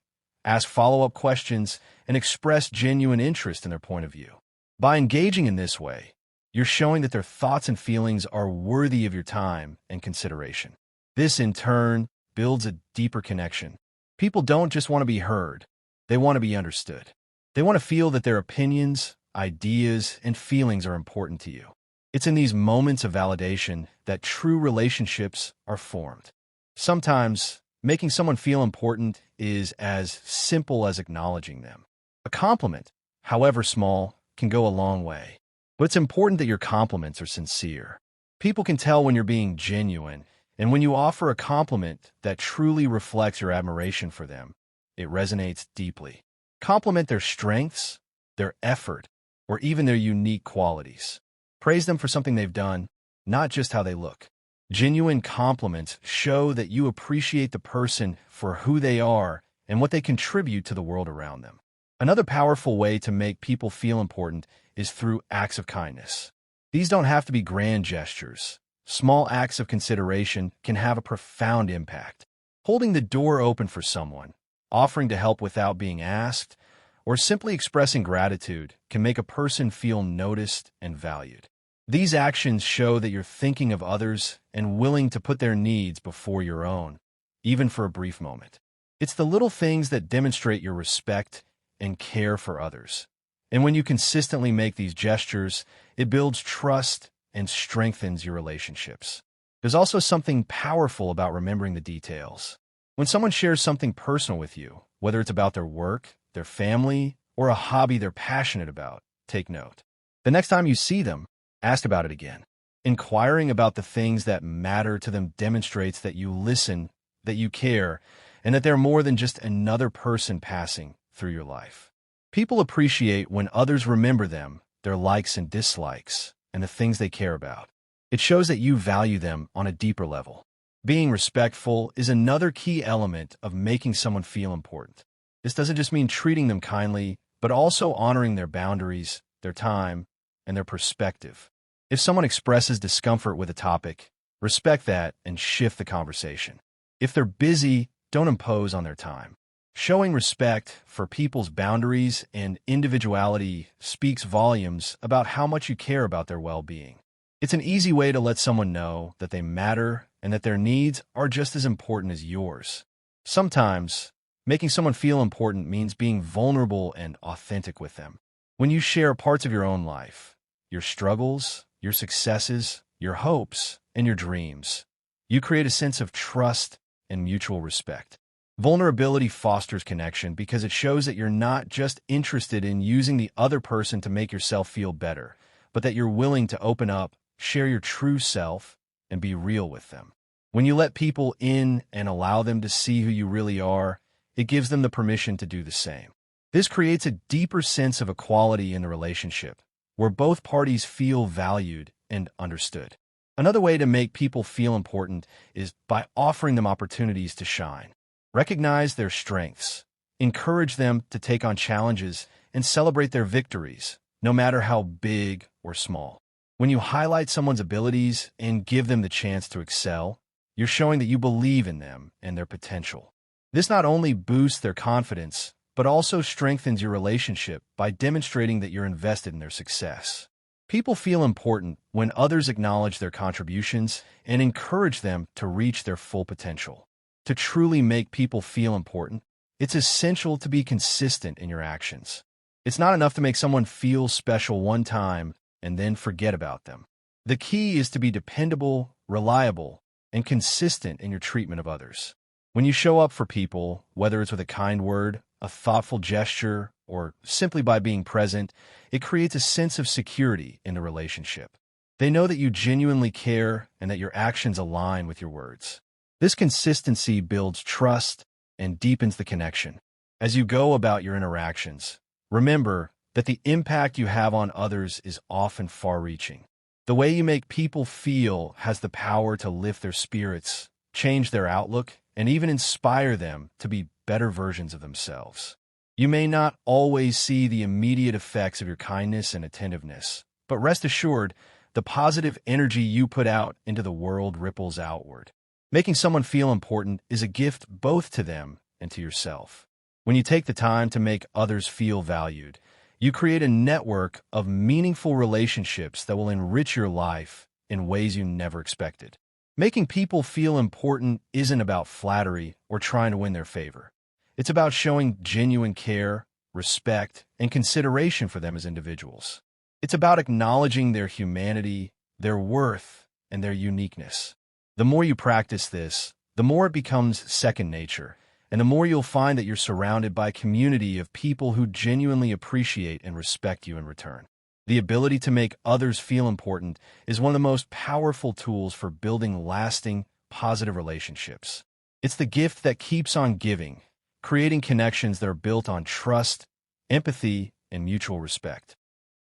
ask follow-up questions, and express genuine interest in their point of view. By engaging in this way, you're showing that their thoughts and feelings are worthy of your time and consideration. This, in turn, builds a deeper connection. People don't just want to be heard. They want to be understood. They want to feel that their opinions, ideas, and feelings are important to you. It's in these moments of validation that true relationships are formed. Sometimes, making someone feel important is as simple as acknowledging them. A compliment, however small, can go a long way. But it's important that your compliments are sincere. People can tell when you're being genuine, and when you offer a compliment that truly reflects your admiration for them, it resonates deeply. Compliment their strengths, their effort, or even their unique qualities. Praise them for something they've done, not just how they look. Genuine compliments show that you appreciate the person for who they are and what they contribute to the world around them. Another powerful way to make people feel important is through acts of kindness. These don't have to be grand gestures. Small acts of consideration can have a profound impact. Holding the door open for someone, offering to help without being asked, or simply expressing gratitude can make a person feel noticed and valued. These actions show that you're thinking of others and willing to put their needs before your own, even for a brief moment. It's the little things that demonstrate your respect and care for others. And when you consistently make these gestures, it builds trust and strengthens your relationships. There's also something powerful about remembering the details. When someone shares something personal with you, whether it's about their work, their family, or a hobby they're passionate about, take note. The next time you see them, ask about it again. Inquiring about the things that matter to them demonstrates that you listen, that you care, and that they're more than just another person passing through your life. People appreciate when others remember them, their likes and dislikes, and the things they care about. It shows that you value them on a deeper level. Being respectful is another key element of making someone feel important. This doesn't just mean treating them kindly, but also honoring their boundaries, their time, and their perspective. If someone expresses discomfort with a topic, respect that and shift the conversation. If they're busy, don't impose on their time. Showing respect for people's boundaries and individuality speaks volumes about how much you care about their well-being. It's an easy way to let someone know that they matter and that their needs are just as important as yours. Sometimes, making someone feel important means being vulnerable and authentic with them. When you share parts of your own life, your struggles, your successes, your hopes, and your dreams, you create a sense of trust and mutual respect. Vulnerability fosters connection because it shows that you're not just interested in using the other person to make yourself feel better, but that you're willing to open up, share your true self, and be real with them. When you let people in and allow them to see who you really are, it gives them the permission to do the same. This creates a deeper sense of equality in the relationship, where both parties feel valued and understood. Another way to make people feel important is by offering them opportunities to shine. Recognize their strengths, encourage them to take on challenges, and celebrate their victories, no matter how big or small. When you highlight someone's abilities and give them the chance to excel, you're showing that you believe in them and their potential. This not only boosts their confidence, but also strengthens your relationship by demonstrating that you're invested in their success. People feel important when others acknowledge their contributions and encourage them to reach their full potential. To truly make people feel important, it's essential to be consistent in your actions. It's not enough to make someone feel special one time and then forget about them. The key is to be dependable, reliable, and consistent in your treatment of others. When you show up for people, whether it's with a kind word, a thoughtful gesture, or simply by being present, it creates a sense of security in the relationship. They know that you genuinely care and that your actions align with your words. This consistency builds trust and deepens the connection. As you go about your interactions, remember that the impact you have on others is often far-reaching. The way you make people feel has the power to lift their spirits, change their outlook, and even inspire them to be better versions of themselves. You may not always see the immediate effects of your kindness and attentiveness, but rest assured, the positive energy you put out into the world ripples outward. Making someone feel important is a gift both to them and to yourself. When you take the time to make others feel valued, you create a network of meaningful relationships that will enrich your life in ways you never expected. Making people feel important isn't about flattery or trying to win their favor. It's about showing genuine care, respect, and consideration for them as individuals. It's about acknowledging their humanity, their worth, and their uniqueness. The more you practice this, the more it becomes second nature, and the more you'll find that you're surrounded by a community of people who genuinely appreciate and respect you in return. The ability to make others feel important is one of the most powerful tools for building lasting, positive relationships. It's the gift that keeps on giving, creating connections that are built on trust, empathy, and mutual respect.